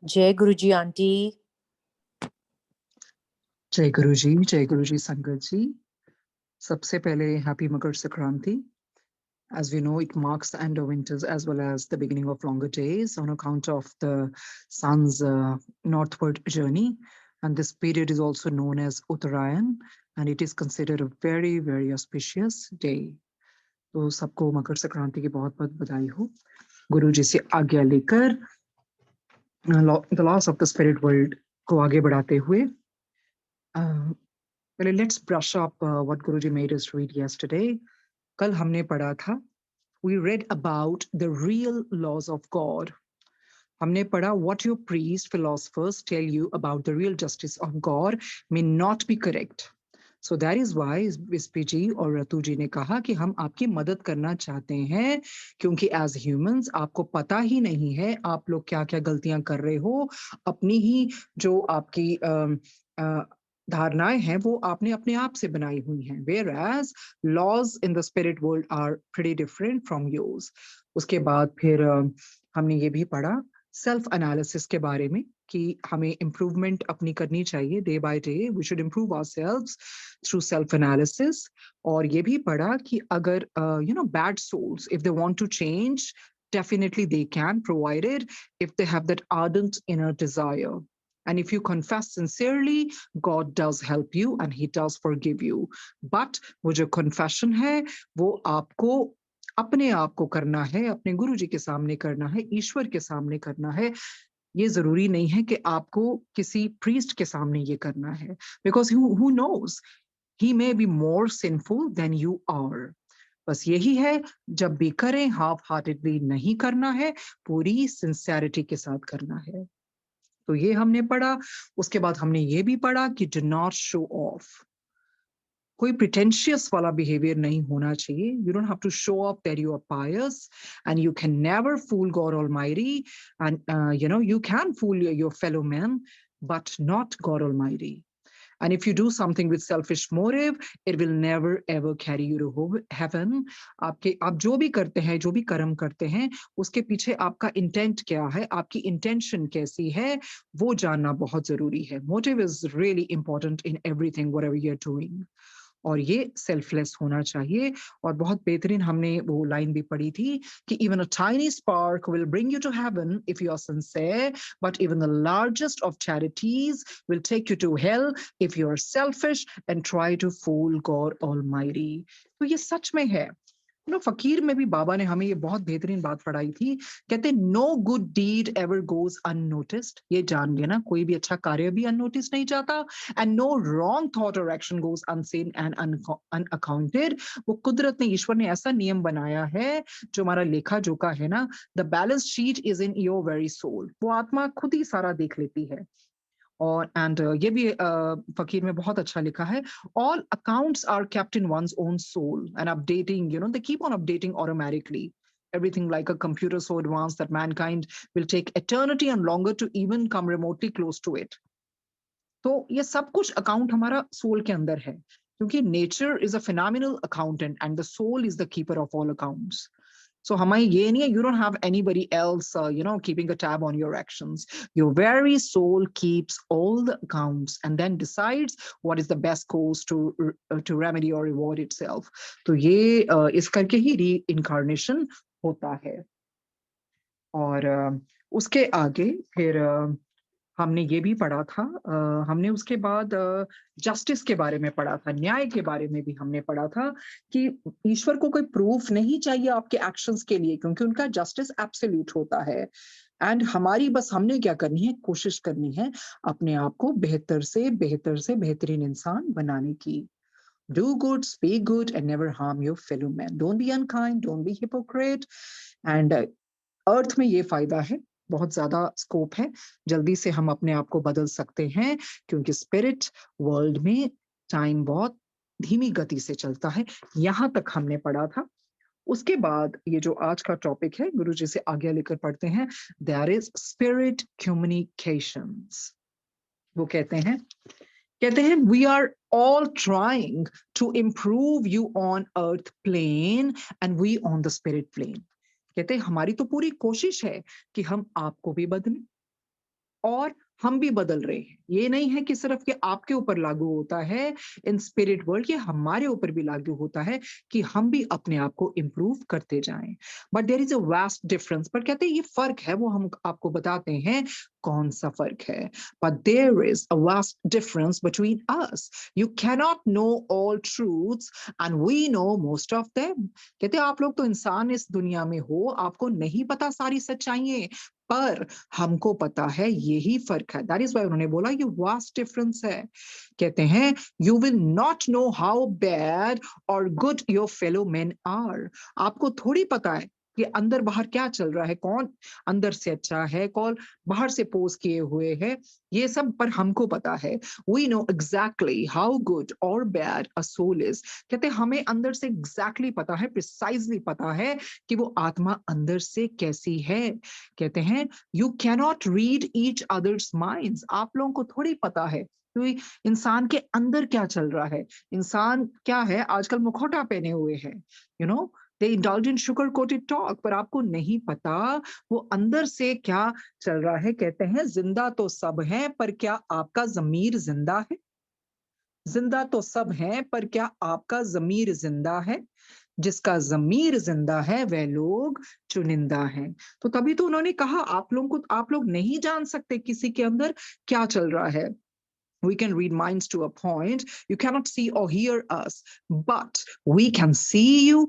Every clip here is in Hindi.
जय गुरु जी आंटी। जय गुरु जी संगत जी। सबसे पहले happy Makar Sankranti. As we know, it marks the end of winters as well as the beginning of longer days on account of the sun's northward journey. And this period is also known as Uttarayan, and it is considered a very, very auspicious day. तो सबको मकर संक्रांति की बहुत-बहुत बधाई हो। गुरु जी से आज्ञा लेकर the laws of the spirit world को आगे बढ़ाते हुए well, let's brush up what Guruji made us read yesterday. कल हमने पढ़ा था, we read about the real laws of God. हमने पढ़ा what your priest philosophers tell you about the real justice of God may not be correct. So that is why विस्पी जी और रतु जी ने कहा कि हम आपकी मदद करना चाहते हैं क्योंकि as humans आपको पता ही नहीं है आप लोग क्या-क्या गलतियां कर रहे हो, अपनी ही जो आपकी धारणाएं हैं वो आपने अपने आप से बनाई हुई हैं, whereas laws in the spirit world are pretty different from yours. उसके बाद फिर हमने ये भी पढ़ा सेल्फ एनालिसिस के बारे में कि हमें इम्प्रूवमेंट अपनी करनी चाहिए day by day, we should improve ourselves through self analysis. और ये भी पढ़ा कि अगर bad souls if they want to change definitely they can, provided if they have that ardent inner desire. And if you confess sincerely, God does help you and he does forgive you. But वो जो confession है वो आपको अपने आप को करना है, अपने गुरु जी के सामने करना है, ईश्वर के सामने करना है। ये जरूरी नहीं है कि आपको किसी प्रीस्ट के सामने ये करना है, because who knows he may be more sinful than you are. बस यही है, जब भी करें हाफ हार्टेडली नहीं करना है, पूरी सिंसियरिटी के साथ करना है। तो ये हमने पढ़ा। उसके बाद हमने ये भी पढ़ा कि डू नॉट शो ऑफ, कोई प्रिटेंशियस वाला बिहेवियर नहीं होना चाहिए। You don't have to show off that you are pious and you can never fool God almighty and you can fool your fellow man but not God Almighty. And if you do something with selfish motive, it will never ever carry you to heaven. आप जो भी करते हैं, जो भी कर्म करते हैं, उसके पीछे आपका इंटेंट क्या है, आपकी इंटेंशन कैसी है, वो जानना बहुत जरूरी है। Motive is really important in everything whatever you are doing. और ये सेल्फलेस होना चाहिए। और बहुत बेहतरीन हमने वो लाइन भी पढ़ी थी कि even a tiny spark will bring you to heaven if you are sincere, but even the largest of charities will take you to hell if you are selfish and try to fool God almighty. तो ये सच में है। फकीर में भी बाबा ने हमें ये बहुत बेहतरीन बात पढ़ाई थी। कहते no good deed ever goes unnoticed. ये जान लेना, कोई भी अच्छा कार्य भी अननोटिस नहीं जाता। एंड नो रॉन्ग थॉट और action goes unseen and unaccounted. वो कुदरत ने, ईश्वर ने ऐसा नियम बनाया है, जो हमारा लेखा जोखा है ना, the balance sheet is in your very soul. वो आत्मा खुद ही सारा देख लेती है। और एंड ये भी फकीर में बहुत अच्छा लिखा है, all accounts are kept in one's own soul and updating, they keep on updating automatically, everything like a computer so advanced that mankind will take eternity and longer to even come remotely close to it. तो ये सब कुछ अकाउंट हमारा सोल के अंदर है, क्योंकि nature is a phenomenal accountant and the soul is the keeper of all accounts. So हमारी ये नहीं है, you don't have anybody else, keeping a tab on your actions. Your very soul keeps all the accounts and then decides what is the best course to remedy or reward itself. तो ये इस करके ही reincarnation होता है। और उसके आगे फिर हमने ये भी पढ़ा था, हमने उसके बाद जस्टिस के बारे में पढ़ा था, न्याय के बारे में भी हमने पढ़ा था कि ईश्वर को कोई प्रूफ नहीं चाहिए आपके एक्शंस के लिए, क्योंकि उनका जस्टिस एब्सोल्यूट होता है। एंड हमारी बस हमने क्या करनी है, कोशिश करनी है अपने आप को बेहतर से बेहतरीन इंसान बनाने की। Do good, speak good, and never harm your fellow man. Don't be unkind, don't be hypocrite. And अर्थ में ये फायदा है, बहुत ज्यादा स्कोप है, जल्दी से हम अपने आप को बदल सकते हैं, क्योंकि स्पिरिट वर्ल्ड में टाइम बहुत धीमी गति से चलता है। यहां तक हमने पढ़ा था। उसके बाद ये जो आज का टॉपिक है, गुरु जी से आगे लेकर पढ़ते हैं, देयर इज स्पिरिट कम्युनिकेशंस। वो कहते हैं we are all trying to improve you on earth plane and we on the spirit plane. कहते हैं हमारी तो पूरी कोशिश है कि हम आपको भी बदलें, और हम भी बदल रहे हैं। ये नहीं है कि सिर्फ कि आपके ऊपर लागू होता है इन स्पिरिट वर्ल्ड, ये हमारे ऊपर भी लागू होता है कि हम भी अपने आप को इम्प्रूव करते जाएं। But there is a vast difference, पर कहते हैं ये फर्क है, वो हम आपको बताते हैं कौन सा फर्क है। But there is a vast difference between us. You cannot know all truths and we know most of them. कहते हैं आप लोग तो इंसान इस दुनिया में हो, आपको नहीं पता सारी सच्चाइयां, पर हमको पता है, यही फर्क है। दैट इज वाई उन्होंने बोला ये वास्ट डिफरेंस है। कहते हैं you will not know how bad और good your fellow men are. आपको थोड़ी पता है कि अंदर बाहर क्या चल रहा है, कौन अंदर से अच्छा है, कौन बाहर से पोज किए हुए है, ये सब पर हमको पता है। We know exactly how good or bad a soul is. कहते हमें अंदर से एग्जैक्टली पता है, प्रिसाइजली पता है कि वो आत्मा अंदर से कैसी है। कहते हैं you cannot read each others minds. आप लोगों को थोड़ी पता है कि इंसान के अंदर क्या चल रहा है, इंसान क्या है। आजकल मुखौटा पहने हुए है, you know, they indulge in sugar coated talk, पर आपको नहीं पता वो अंदर से क्या चल रहा है। कहते हैं जिंदा तो सब है, पर क्या आपका जमीर जिंदा है? जिंदा तो सब है, पर क्या आपका जमीर जिंदा है? जिसका जमीर जिंदा है वह लोग चुनिंदा हैं। तो तभी तो उन्होंने कहा आप लोगों को, आप लोग नहीं जान सकते किसी के अंदर क्या चल रहा है। We can read minds to a point. You cannot see or hear us, but we can see you,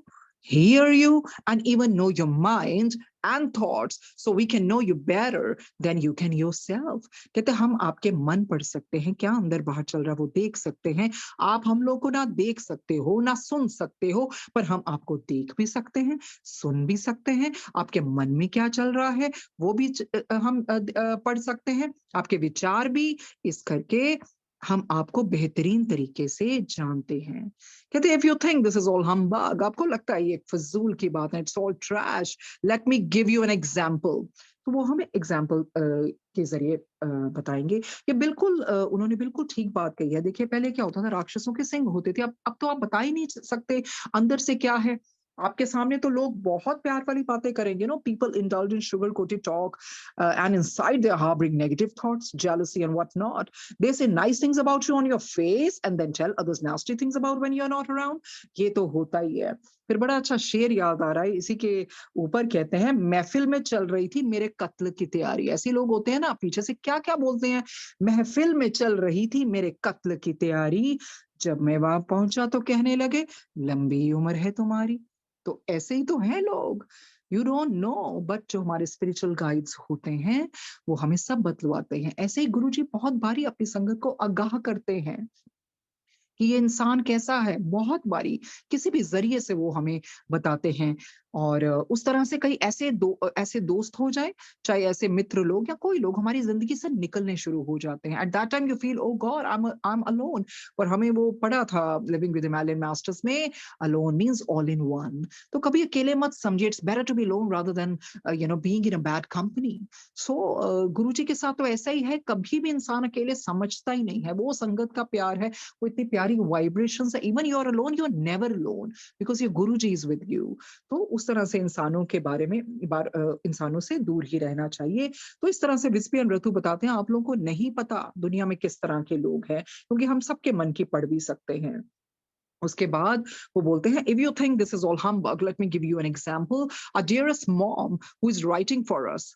hear you, and even know your mind and thoughts. So we can know you better than you can yourself. कहते हम आपके मन पढ़ सकते हैं, क्या अंदर बाहर चल रहा है वो देख सकते हैं। आप हम लोग को ना देख सकते हो ना सुन सकते हो, पर हम आपको देख भी सकते हैं, सुन भी सकते हैं। आपके मन में क्या चल रहा है वो भी हम पढ़ सकते हैं, आपके विचार भी। इस करके हम आपको बेहतरीन तरीके से जानते हैं। कहते हैं if you think this is all humbug, आपको लगता है ये एक फजूल की बात है, it's all trash, let me give you an example. तो वो हमें एग्जांपल के जरिए बताएंगे। ये बिल्कुल उन्होंने बिल्कुल ठीक बात कही है। देखिए पहले क्या होता था, राक्षसों के सिंग होते थे, अब तो आप बता ही नहीं सकते अंदर से क्या है। आपके सामने तो लोग बहुत प्यार वाली बातें करेंगे, no, people indulge in sugar coated talk and inside they are harbouring negative thoughts, jealousy and what not. They say nice things about you on your face and then tell others nasty things about when you're not around. ये तो होता ही है। फिर बड़ा अच्छा शेर याद आ रहा है इसी के ऊपर। कहते हैं महफिल में चल रही थी मेरे कत्ल की तैयारी। ऐसे लोग होते हैं ना, पीछे से क्या क्या बोलते हैं, महफिल में चल रही थी मेरे कत्ल की तैयारी, जब मैं वहां पहुंचा तो कहने लगे लंबी उम्र है तुम्हारी। तो ऐसे ही तो हैं लोग, यू डोंट नो, बट जो हमारे स्पिरिचुअल गाइड्स होते हैं वो हमें सब बतलवाते हैं। ऐसे ही गुरुजी बहुत बारी अपनी संगत को आगाह करते हैं कि ये इंसान कैसा है, बहुत बारी किसी भी जरिए से वो हमें बताते हैं। और उस तरह से कई ऐसे दोस्त हो जाए, चाहे ऐसे मित्र लोग या कोई लोग हमारी जिंदगी से निकलने शुरू हो जाते हैं। At that time you feel oh God I am alone. पर हमें वो पढ़ा था लिविंग विद हिमालयन मास्टर्स में, alone means all in one. तो कभी अकेले मत समझिए, it's better to be alone rather than being in a bad company. So Guruji के साथ तो ऐसा ही है, कभी भी इंसान अकेले समझता ही नहीं है, वो संगत का प्यार है, वो इतनी प्यारी वाइब्रेशंस है। Even you are alone, you are never alone, because your Guruji is with you. तो उस तरह से इंसानों के बारे में इंसानों से दूर ही रहना चाहिए। तो इस तरह से विस्पी एंड ऋतु बताते हैं आप लोगों को नहीं पता दुनिया में किस तरह के लोग हैं, क्योंकि हम सबके मन की पढ़ भी सकते हैं। उसके बाद वो बोलते हैं if you think this is all humbug, let me give you an example. Our dearest mom who is writing for us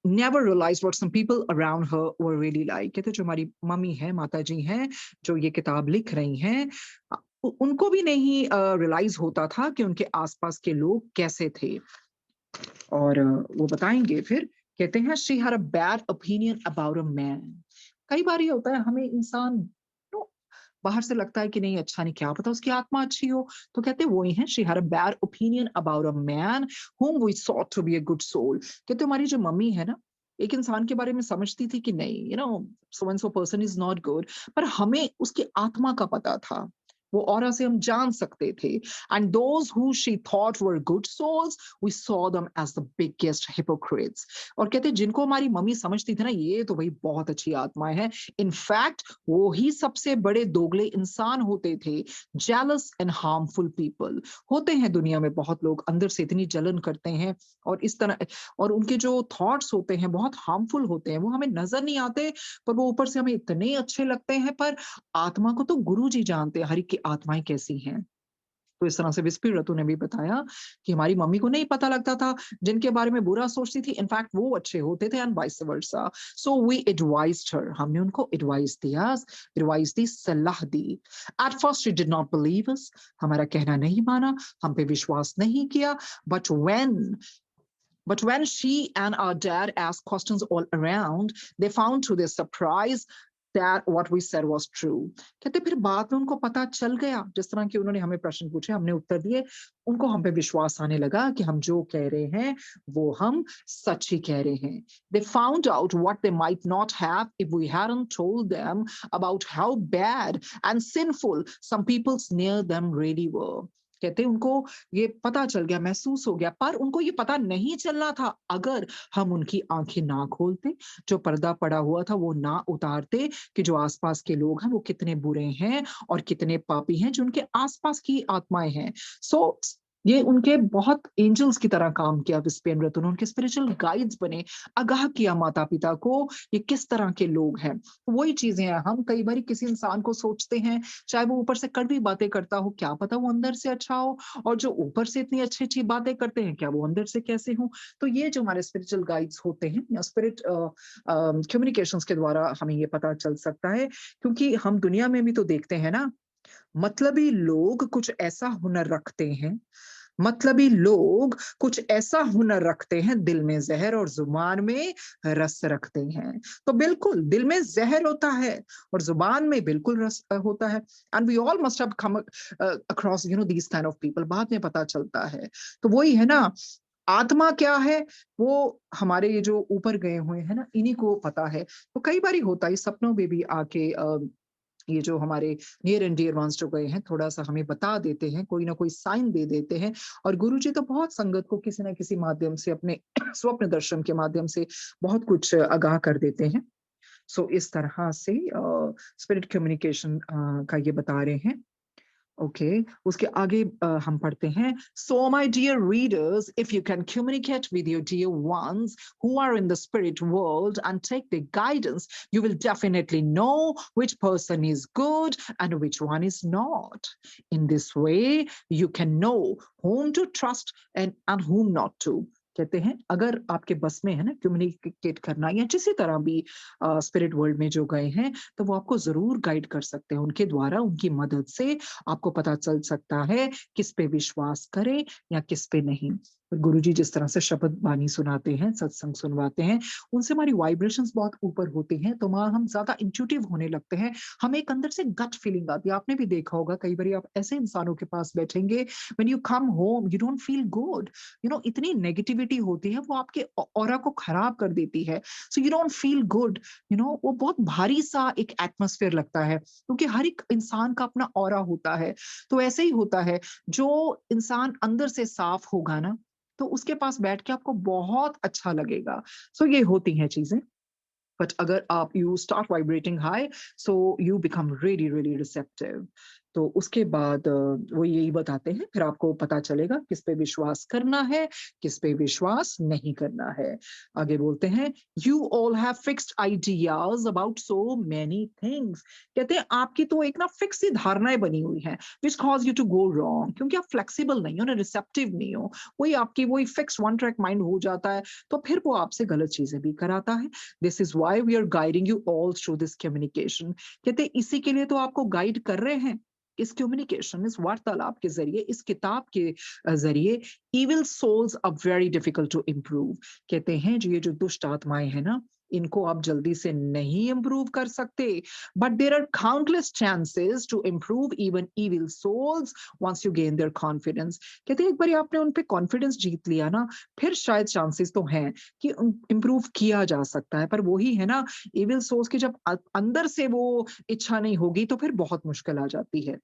never realized what some people around her were really like. कहते जो हमारी मम्मी है, माता जी हैं, जो ये किताब लिख रही हैं, उनको भी नहीं रियलाइज होता था कि उनके आसपास के लोग कैसे थे। और वो बताएंगे फिर, कहते हैं she had a bad opinion about a man. कई बार ये होता है हमें इंसान तो बाहर से लगता है कि नहीं अच्छा नहीं, क्या पता उसकी आत्मा अच्छी हो। तो कहते हैं वही है, she had a bad opinion about a man whom we sought to be a good soul। कहते हमारी जो मम्मी है ना, एक इंसान के बारे में समझती थी कि नहीं, so and so person is not good, पर हमें उसकी आत्मा का पता था। वो ऑरा से हम जान सकते थे। And those who she thought were good souls, we saw them as the biggest hypocrites. और कहते जिनको हमारी मम्मी समझती थी ना, ये तो भाई बहुत अच्छी आत्माएं हैं, इनफैक्ट वो ही सबसे बड़े दोगले इंसान होते थे। जेलस एंड हार्मफुल पीपल होते हैं दुनिया में, बहुत लोग अंदर से इतनी जलन करते हैं और इस तरह, और उनके जो थॉट्स होते हैं बहुत हार्मफुल होते हैं। वो हमें नजर नहीं आते, पर वो ऊपर से हमें इतने अच्छे लगते हैं। पर आत्मा को तो गुरु जी जानते हैं हर एक की आत्माएं कैसी हैं। तो इस तरह से विस्पी रतु ने भी बताया कि हमारी मम्मी को नहीं पता लगता था, जिनके बारे में बुरा सोचती थी इनफैक्ट वो अच्छे होते थे, and vice versa. So we advised her, हमने उनको एडवाइस दी, सलाह दी। At first she did not believe us, हमारा कहना नहीं माना, हम पे विश्वास नहीं किया। But when But when she and our dad asked questions all around, they found to their surprise that what we said was true. कहते फिर बाद में उनको पता चल गया, जिस तरह की उन्होंने हमें प्रश्न पूछे हमने उत्तर दिए, उनको हम पे विश्वास आने लगा कि हम जो कह रहे हैं वो हम सच ही कह रहे हैं। They found out what they might not have if we hadn't told them about how bad and sinful some people's near them really were. कहते उनको ये पता चल गया, महसूस हो गया, पर उनको ये पता नहीं चलना था अगर हम उनकी आंखें ना खोलते, जो पर्दा पड़ा हुआ था वो ना उतारते, कि जो आसपास के लोग हैं वो कितने बुरे हैं और कितने पापी हैं, जो उनके आसपास की आत्माएं हैं। सो ये उनके बहुत एंजल्स की तरह काम किया विस्पेन्द्र, उनके स्पिरिचुअल गाइड्स बने, आगाह किया माता पिता को ये किस तरह के लोग हैं। वही चीजें हैं, हम कई बार किसी इंसान को सोचते हैं, चाहे वो ऊपर से कड़वी बातें करता हो, क्या पता वो अंदर से अच्छा हो, और जो ऊपर से इतनी अच्छी अच्छी बातें करते हैं क्या वो अंदर से कैसे हो। तो ये जो हमारे स्पिरिचुअल गाइड्स होते हैं या स्पिरिट कम्युनिकेशंस के द्वारा हमें ये पता चल सकता है, क्योंकि हम दुनिया में भी तो देखते हैं ना, मतलबी लोग कुछ ऐसा हुनर रखते हैं, मतलबी लोग कुछ ऐसा हुनर रखते हैं, दिल में जहर और जुबान में रस रखते हैं। तो बिल्कुल दिल में जहर होता है और जुबान में बिल्कुल रस होता है। And we all must have come across these kind of people, बाद में पता चलता है। तो वही है ना, आत्मा क्या है वो हमारे ये जो ऊपर गए हुए हैं ना, इन्हीं को पता है। तो कई बार होता है सपनों में भी आके ये जो हमारे नियर एंड डियर वंस जो गए हैं, थोड़ा-सा हमें बता देते हैं, कोई ना कोई साइन दे देते हैं। और गुरुजी तो बहुत संगत को किसी न किसी माध्यम से अपने स्वप्न दर्शन के माध्यम से बहुत कुछ आगाह कर देते हैं। सो इस तरह से स्पिरिट कम्युनिकेशन का ये बता रहे हैं। ओके, उसके आगे हम पढ़ते हैं, so my dear readers, if you can communicate with your dear ones who are in the spirit world and take the guidance, you will definitely know which person is good and which one is not. In this way, you can know whom to trust and whom not to. कहते हैं अगर आपके बस में है ना कम्युनिकेट करना या किसी तरह भी स्पिरिट वर्ल्ड में जो गए हैं, तो वो आपको जरूर गाइड कर सकते हैं, उनके द्वारा उनकी मदद से आपको पता चल सकता है किस पे विश्वास करें या किस पे नहीं। गुरुजी जिस तरह से शब्द बानी सुनाते हैं, सत्संग सुनवाते हैं, उनसे हमारी वाइब्रेशंस बहुत ऊपर होती हैं, तो वहां हम ज्यादा इंट्यूटिव होने लगते हैं। हमें एक अंदर से गट फीलिंग आती है। आपने भी देखा होगा कई बार आप ऐसे इंसानों के पास बैठेंगे, when you come home you don't feel good, इतनी नेगेटिविटी होती है, वो आपके ऑरा को खराब कर देती है। So you don't feel good, वो बहुत भारी सा एक एटमोस्फेयर लगता है, क्योंकि हर एक इंसान का अपना ऑरा होता है। तो ऐसे ही होता है, जो इंसान अंदर से साफ होगा ना, तो उसके पास बैठ के आपको बहुत अच्छा लगेगा। सो ये होती हैं चीजें। बट अगर आप you start vibrating high, so you become really really receptive. तो उसके बाद वो यही बताते हैं, फिर आपको पता चलेगा किस पे विश्वास करना है, किस पे विश्वास नहीं करना है। आगे बोलते हैं, you all have fixed ideas about so many things. कहते हैं आपकी तो एक ना फिक्स सी धारणाएं बनी हुई हैं, which cause you to go wrong, क्योंकि आप फ्लेक्सिबल नहीं हो ना, रिसेप्टिव नहीं हो। वही आपकी वही फिक्स वन ट्रैक माइंड हो जाता है, तो फिर वो आपसे गलत चीजें भी कराता है। This is why we are guiding you all through this communication. कहते इसी के लिए तो आपको गाइड कर रहे हैं, इस कम्युनिकेशन, इस वार्तालाप के जरिए, इस किताब के जरिए। Evil souls are very difficult to improve. कहते हैं जो ये जो दुष्ट आत्माएं हैं ना, इनको आप जल्दी से नहीं इम्प्रूव कर सकते, but there are countless chances to improve even evil souls once you gain their confidence. कहते हैं एक बार आपने उन पे कॉन्फिडेंस जीत लिया ना, फिर शायद चांसेस तो हैं कि इम्प्रूव किया जा सकता है। पर वही है ना, इविल सोल्स की जब अंदर से वो इच्छा नहीं होगी, तो फिर बहुत मुश्किल आ जाती है।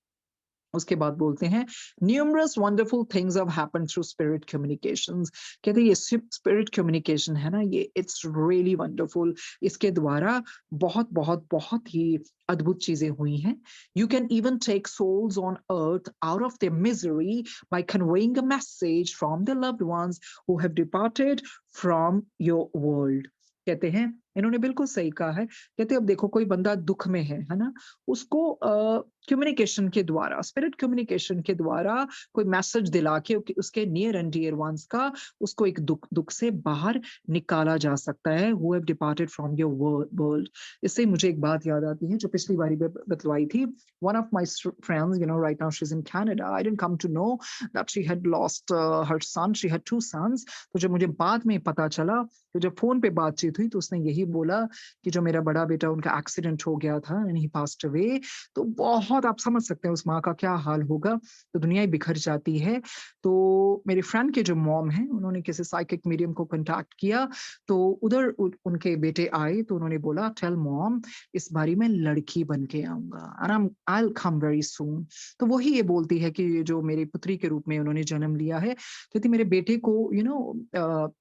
उसके बाद बोलते हैं numerous wonderful things have happened through spirit communications. कहते हैं ये स्पिरिट कम्युनिकेशन है ना, ये इट्स रियली वंडरफुल। इसके द्वारा बहुत बहुत बहुत ही अद्भुत चीजें हुई हैं। You can even take souls on earth out of their misery by conveying a message from their loved ones who have departed from your world। कहते हैं इन्होंने बिल्कुल सही कहा है। कहते हैं अब देखो कोई बंदा दुख में है ना, उसको कम्युनिकेशन के द्वारा, स्पिरिट कम्युनिकेशन के द्वारा कोई मैसेज दिला के उसके नियर एंड डियर वंस का उसको एक दुख दुख से बाहर निकाला जा सकता है। Who have departed from your world. इससे मुझे एक बात याद आती है जो पिछली बारी बतलाई थी। One of my friends, right now she is in Canada. I didn't come to know that she had lost her son. She had 2 sons. तो जब मुझे बाद में पता चला, तो जब फोन पे बातचीत हुई तो उसने यही बोला कि जो मेरा बड़ा बेटा, उनका एक्सीडेंट हो गया था एंड ही पास्ड अवे। तो बहुत आप समझ सकते हैं उस माँ का क्या हाल होगा। तो दुनिया ही बिखर जाती है। तो मेरे फ्रेंड के जो मॉम हैं, उन्होंने किसी साइकिक मीडियम को कांटेक्ट किया। तो उधर उनके बेटे आए तो उन्होंने बोला टेल मॉम इस बारी मैं लड़की बन के आऊंगा and I will come very soon. तो वही ये बोलती है कि जो मेरी पुत्री के रूप में उन्होंने जन्म लिया है, कहती मेरे बेटे को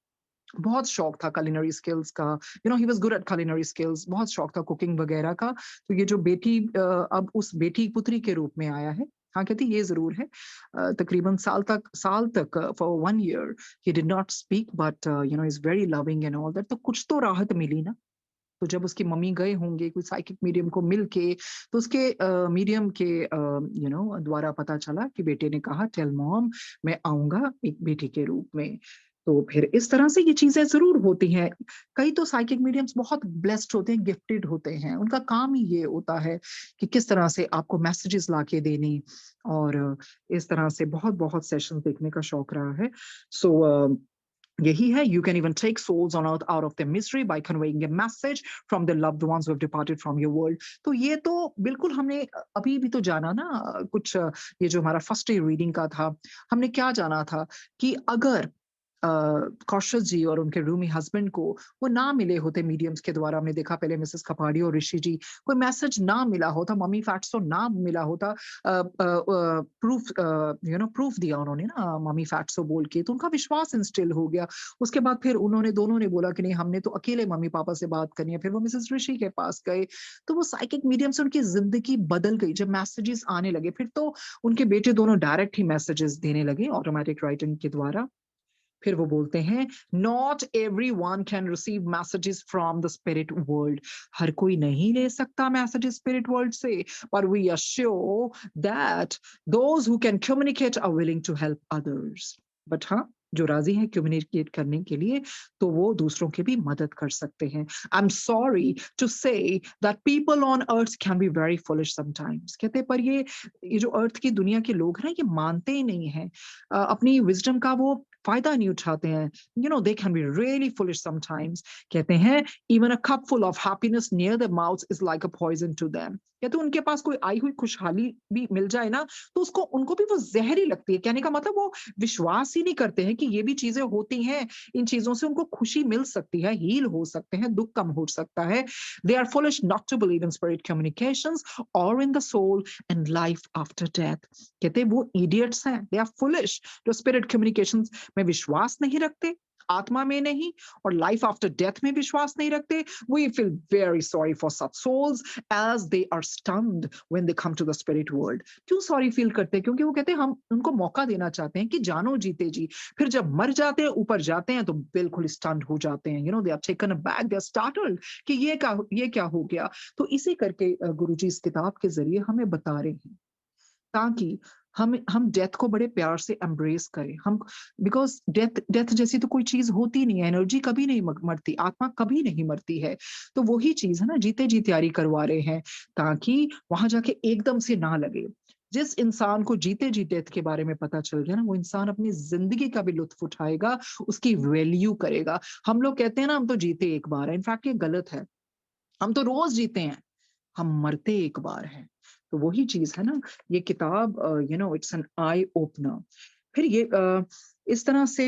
बहुत शौक था culinary स्किल्स का। He was good at culinary skills. बहुत शौक था कुकिंग वगैरह का। तो ये जो बेटी अब उस बेटी पुत्री के रूप में आया है। हाँ, कहती ये जरूर है तकरीबन साल तक for 1 year he did not speak but is very loving and all that. तो कुछ तो राहत मिली ना। तो जब उसकी मम्मी गए होंगे कोई साइकिक मीडियम को मिलके, तो उसके मीडियम के द्वारा पता चला कि बेटे ने कहा टेल मॉम मैं आऊंगा एक बेटी के रूप में। तो फिर इस तरह से ये चीजें जरूर होती हैं। कई तो साइकिक मीडियम्स बहुत ब्लेस्ड होते हैं, गिफ्टेड होते हैं। उनका काम ही ये होता है कि किस तरह से आपको मैसेजेस लाके देने, और इस तरह से बहुत बहुत सेशन देखने का शौक रहा है। सो यही है, you can even take souls on earth out of their misery by conveying a message from the loved ones who have departed from your world। तो ये तो बिल्कुल हमने अभी भी तो जाना ना। कुछ ये जो हमारा फर्स्ट डे रीडिंग का था, हमने क्या जाना था कि अगर कौशल जी और उनके रूमी हस्बैंड को वो ना मिले होते मीडियम्स के द्वारा, हमने देखा पहले मिसेस कपाड़ी और ऋषि जी, कोई मैसेज ना मिला होता, मम्मी फैक्ट्स तो ना मिला होता, प्रूफ प्रूफ दिया उन्होंने ना मम्मी फैक्ट्स को बोल के, तो उनका विश्वास इंस्टिल हो गया। उसके बाद फिर उन्होंने दोनों ने बोला कि नहीं हमने तो अकेले मम्मी पापा से बात करनी है। फिर वो मिसेस ऋषि के पास गए। तो वो साइकिक मीडियम से उनकी जिंदगी बदल गई। जब मैसेजेस आने लगे फिर तो उनके बेटे दोनों डायरेक्ट ही मैसेजेस देने लगे ऑटोमेटिक राइटिंग के द्वारा। फिर वो बोलते हैं not every one can receive messages from the spirit world. हर कोई नहीं ले सकता मैसेजेस स्पिरिट वर्ल्ड से, पर we are sure that those who can communicate are willing to help others. But हाँ, जो राजी है कम्युनिकेट करने के लिए, तो वो दूसरों की भी मदद कर सकते हैं। I am sorry to say that people on earth can be very foolish sometimes. कहते पर ये जो अर्थ की दुनिया के लोग हैं ना, ये मानते ही नहीं है, अपनी विजडम का वो फायदा नहीं उठाते हैं। They can be really foolish sometimes. कहते हैं even a cup full of happiness near the mouth is like a poison to them. कहते उनके पास कोई आई हुई खुशहाली भी मिल जाए ना, तो उसको उनको भी वो जहरी लगती है। कहने का मतलब वो विश्वास ही नहीं करते हैं कि ये भी चीजें होती हैं, इन चीजों से उनको खुशी मिल सकती है, हील हो सकते हैं, दुख कम हो सकता है। They are foolish not to believe in spirit communications और in the soul and life after death. कहते वो इडियट्स हैं, दे आर फुलिश जो स्पिरिट कम्युनिकेशंस में विश्वास नहीं रखते, आत्मा में नहीं, और लाइफ आफ्टर डेथ में विश्वास नहीं रखते। We feel very sorry for such souls as they are stunned when they come to the spirit world. क्यों सॉरी फील करते हैं? क्योंकि वो कहते हैं हम उनको मौका देना चाहते हैं कि जानो जीते जी। फिर जब मर जाते हैं, ऊपर जाते हैं, तो बिल्कुल स्टन्ड हो जाते हैं। They are taken aback, they are startled कि ये क्या हो गया। तो इसी करके गुरुजी इस किताब के जरिए हमें बता रहे हैं, ताकि हम डेथ को बड़े प्यार से एम्ब्रेस करें। हम बिकॉज डेथ डेथ जैसी तो कोई चीज होती नहीं है। एनर्जी कभी नहीं मरती, आत्मा कभी नहीं मरती है। तो वही चीज है ना, जीते जी तैयारी करवा रहे हैं, ताकि वहां जाके एकदम से ना लगे। जिस इंसान को जीते जी डेथ के बारे में पता चल गया ना, वो इंसान अपनी जिंदगी का भी लुत्फ उठाएगा, उसकी वैल्यू करेगा। हम लोग कहते हैं ना हम तो जीते एक बार है, इनफैक्ट ये गलत है। हम तो रोज जीते हैं, हम मरते एक बार हैं। तो वही चीज है ना, ये किताब इट्स एन आई ओपनर। फिर ये इस तरह से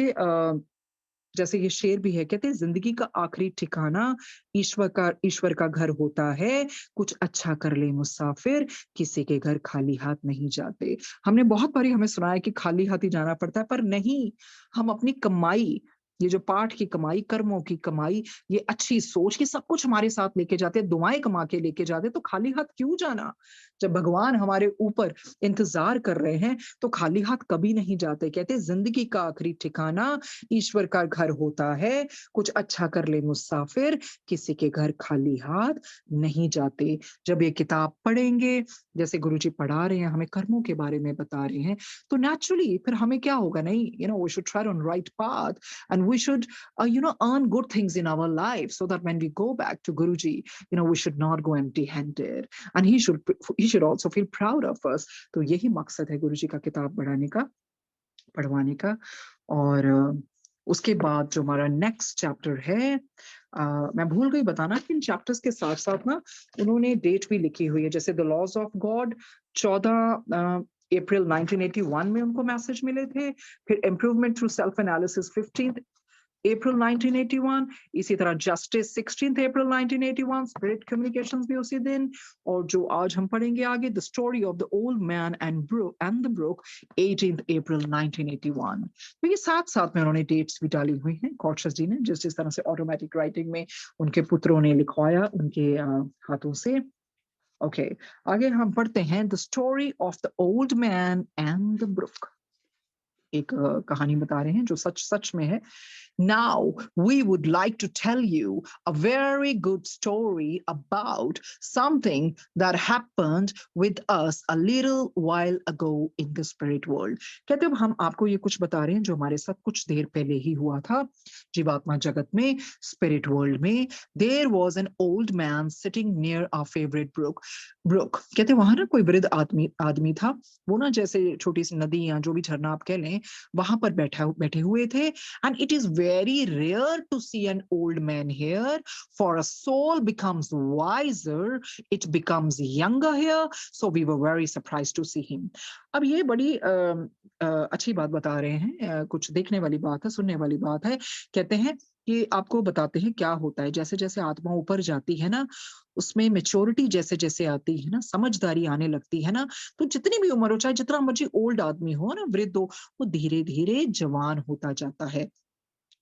जैसे ये शेर भी है, कहते हैं जिंदगी का आखिरी ठिकाना ईश्वर का घर होता है, कुछ अच्छा कर ले मुसाफिर, किसी के घर खाली हाथ नहीं जाते। हमने बहुत बारी हमें सुना है कि खाली हाथ ही जाना पड़ता है, पर नहीं, हम अपनी कमाई, ये जो पाठ की कमाई, कर्मों की कमाई, ये अच्छी सोच, ये सब कुछ हमारे साथ लेके जाते हैं, दुआएं कमा के लेके जाते हैं, तो खाली हाथ क्यों जाना? जब भगवान हमारे ऊपर इंतजार कर रहे हैं, तो खाली हाथ कभी नहीं जाते। कहते हैं जिंदगी का आखिरी ठिकाना ईश्वर का घर होता है, कुछ अच्छा कर ले मुसाफिर, किसी के घर खाली हाथ नहीं जाते। जब ये किताब पढ़ेंगे, जैसे गुरुजी पढ़ा रहे हैं, हमें कर्मों के बारे में बता रहे हैं, तो नेचुरली फिर हमें क्या होगा, नहीं, we should try on right path and we should earn good things in our life so that when we go back to Guruji, we should not go empty handed, and he should also feel proud of us. तो यही मकसद है गुरुजी का किताब बढ़ाने का, पढ़वाने का। और उसके बाद जो हमारा नेक्स्ट चैप्टर है, मैं भूल गई बताना कि इन चैप्टर्स के साथ साथ ना उन्होंने डेट भी लिखी हुई है, जैसे द लॉज ऑफ गॉड 14 अप्रैल 1981 में उनको मैसेज मिले थे, फिर इम्प्रूवमेंट थ्रू सेल्फ एनालिसिस 15 अप्रैल 1981, इसी तरह जस्टिस 16 अप्रैल 1981, स्पिरिट कम्युनिकेशंस भी उसी दिन, और जो आज हम पढ़ेंगे आगे, the story of the old man and the brook 18 April 1981। तो ये साथ साथ में उन्होंने डेट्स भी डाली हुई हैं कॉर्शस जी ने, जिस जिस तरह से ऑटोमेटिक राइटिंग में उनके पुत्रों ने लिखवाया उनके हाथों से। ओके, आगे हम पढ़ते हैं the story of the old man and the brook. एक कहानी बता रहे हैं जो सच सच में है। Now, we would like to tell you a very good story about something that happened with us a little while ago in the spirit world. कहते हैं हम आपको ये कुछ बता रहे हैं जो हमारे साथ कुछ देर पहले ही हुआ था जीवात्मा जगत में, spirit world में। There was an old man sitting near our favorite brook. कहते हैं वहां ना कोई वृद्ध आदमी था, वो ना जैसे छोटी सी नदी या जो भी झरना आप कह लें, वहां पर बैठे हुए थे। And it is very rare to see an old man here, for a soul becomes wiser, it becomes younger here, so we were very surprised to see him. अब ये बड़ी अच्छी बात बता रहे हैं, कुछ देखने वाली बात है, सुनने वाली बात है। कहते हैं कि आपको बताते हैं क्या होता है, जैसे जैसे आत्मा ऊपर जाती है ना, उसमें मेच्योरिटी जैसे जैसे आती है ना, समझदारी आने लगती है ना, तो जितनी भी उम्र हो, चाहे जितना मर्जी ओल्ड आदमी हो ना, वृद्ध हो, वो धीरे धीरे जवान होता जाता है।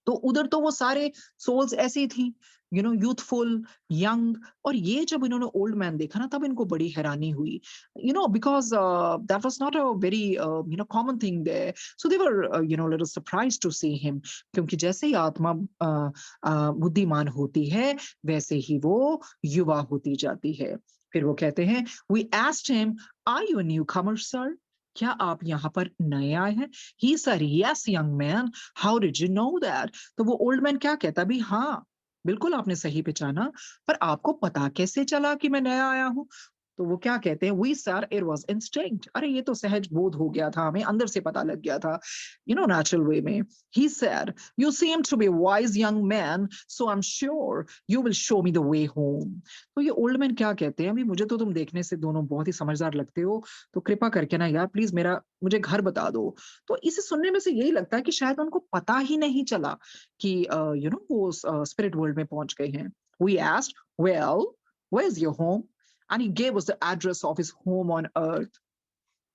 तो उधर तो वो सारे सोल्स ऐसी थी, यूथफुल, यंग, और ये जब इन्होंने ओल्ड मैन देखा ना, तब इनको बड़ी हैरानी हुई, because that was not a very common thing there, so they were little surprised to see him, क्योंकि जैसे ही आत्मा बुद्धिमान होती है, वैसे ही वो युवा होती जाती है। फिर वो कहते हैं, we asked him, are you a newcomer sir? क्या आप यहाँ पर नए आए हैं? He said, yes, young man. How did you know that? तो वो ओल्ड मैन क्या कहता भी, हाँ, बिल्कुल आपने सही पहचाना, पर आपको पता कैसे चला कि मैं नया आया हूँ? तो वो क्या कहते हैं, we sir, it was instinct. अरे ये तो सहज बोध हो गया था, हमें अंदर से पता लग गया था, natural way में। He said, you seem to be a wise young man, so I'm sure you will show me the way home. तो ये ओल्ड मैन क्या कहते हैं, अभी मुझे तो तुम देखने से दोनों बहुत ही समझदार लगते हो, तो कृपा करके ना यार प्लीज मुझे घर बता दो। तो इसे सुनने में से यही लगता है कि शायद उनको पता ही नहीं चला कि वो स्पिरिट वर्ल्ड में पहुंच गए हैं। We asked, well, where's your home? And he gave us the address of his home on earth.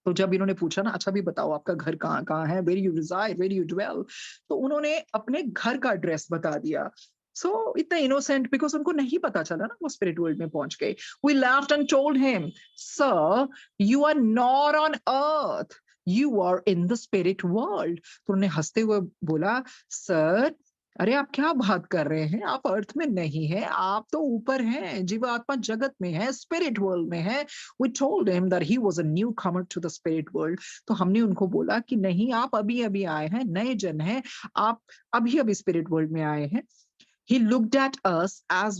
तो जब इन्होंने पूछा ना, अच्छा भी बताओ आपका घर कहाँ कहाँ है, where you reside, where you dwell, तो उन्होंने अपने घर का एड्रेस बता दिया। सो इतना इनोसेंट, बिकॉज उनको नहीं पता चला ना, वो स्पिरिट वर्ल्ड में पहुंच गए। We laughed and told him, sir, you are not on earth, you are in the spirit world. तो उन्होंने हंसते हुए बोला, सर, अरे आप क्या बात कर रहे हैं, आप अर्थ में नहीं है, आप तो ऊपर हैं, जीवात्मा जगत में है, स्पिरिट वर्ल्ड में है। We told him that he was a newcomer to the spirit world. तो हमने उनको बोला कि नहीं, आप अभी अभी आए हैं, नए जन हैं, आप अभी अभी स्पिरिट वर्ल्ड में आए हैं। He looked at us as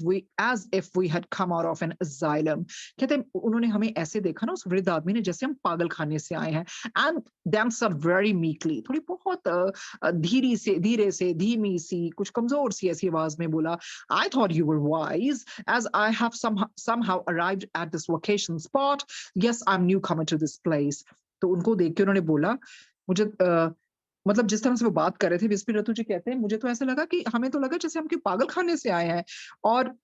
if we had come out of an asylum. कहते हैं उन्होंने हमें ऐसे देखा ना, उस वृद्ध आदमी ने, जैसे हम पागल खाने से आए हैं। And them said very meekly, थोड़ी बहुत धीरे से धीमी सी, कुछ कमजोर सी ऐसी आवाज में बोला, I thought you were wise, as I have somehow arrived at this vacation spot. Yes, I'm newcomer to this place. तो उनको देख के उन्होंने बोला, मुझे मतलब जिस तरह से वो बात कर रहे थे, विस्पी रतु जी कहते हैं, मुझे तो ऐसा लगा कि हमें तो लगा जैसे हम कोई पागल खाने से आए हैं। और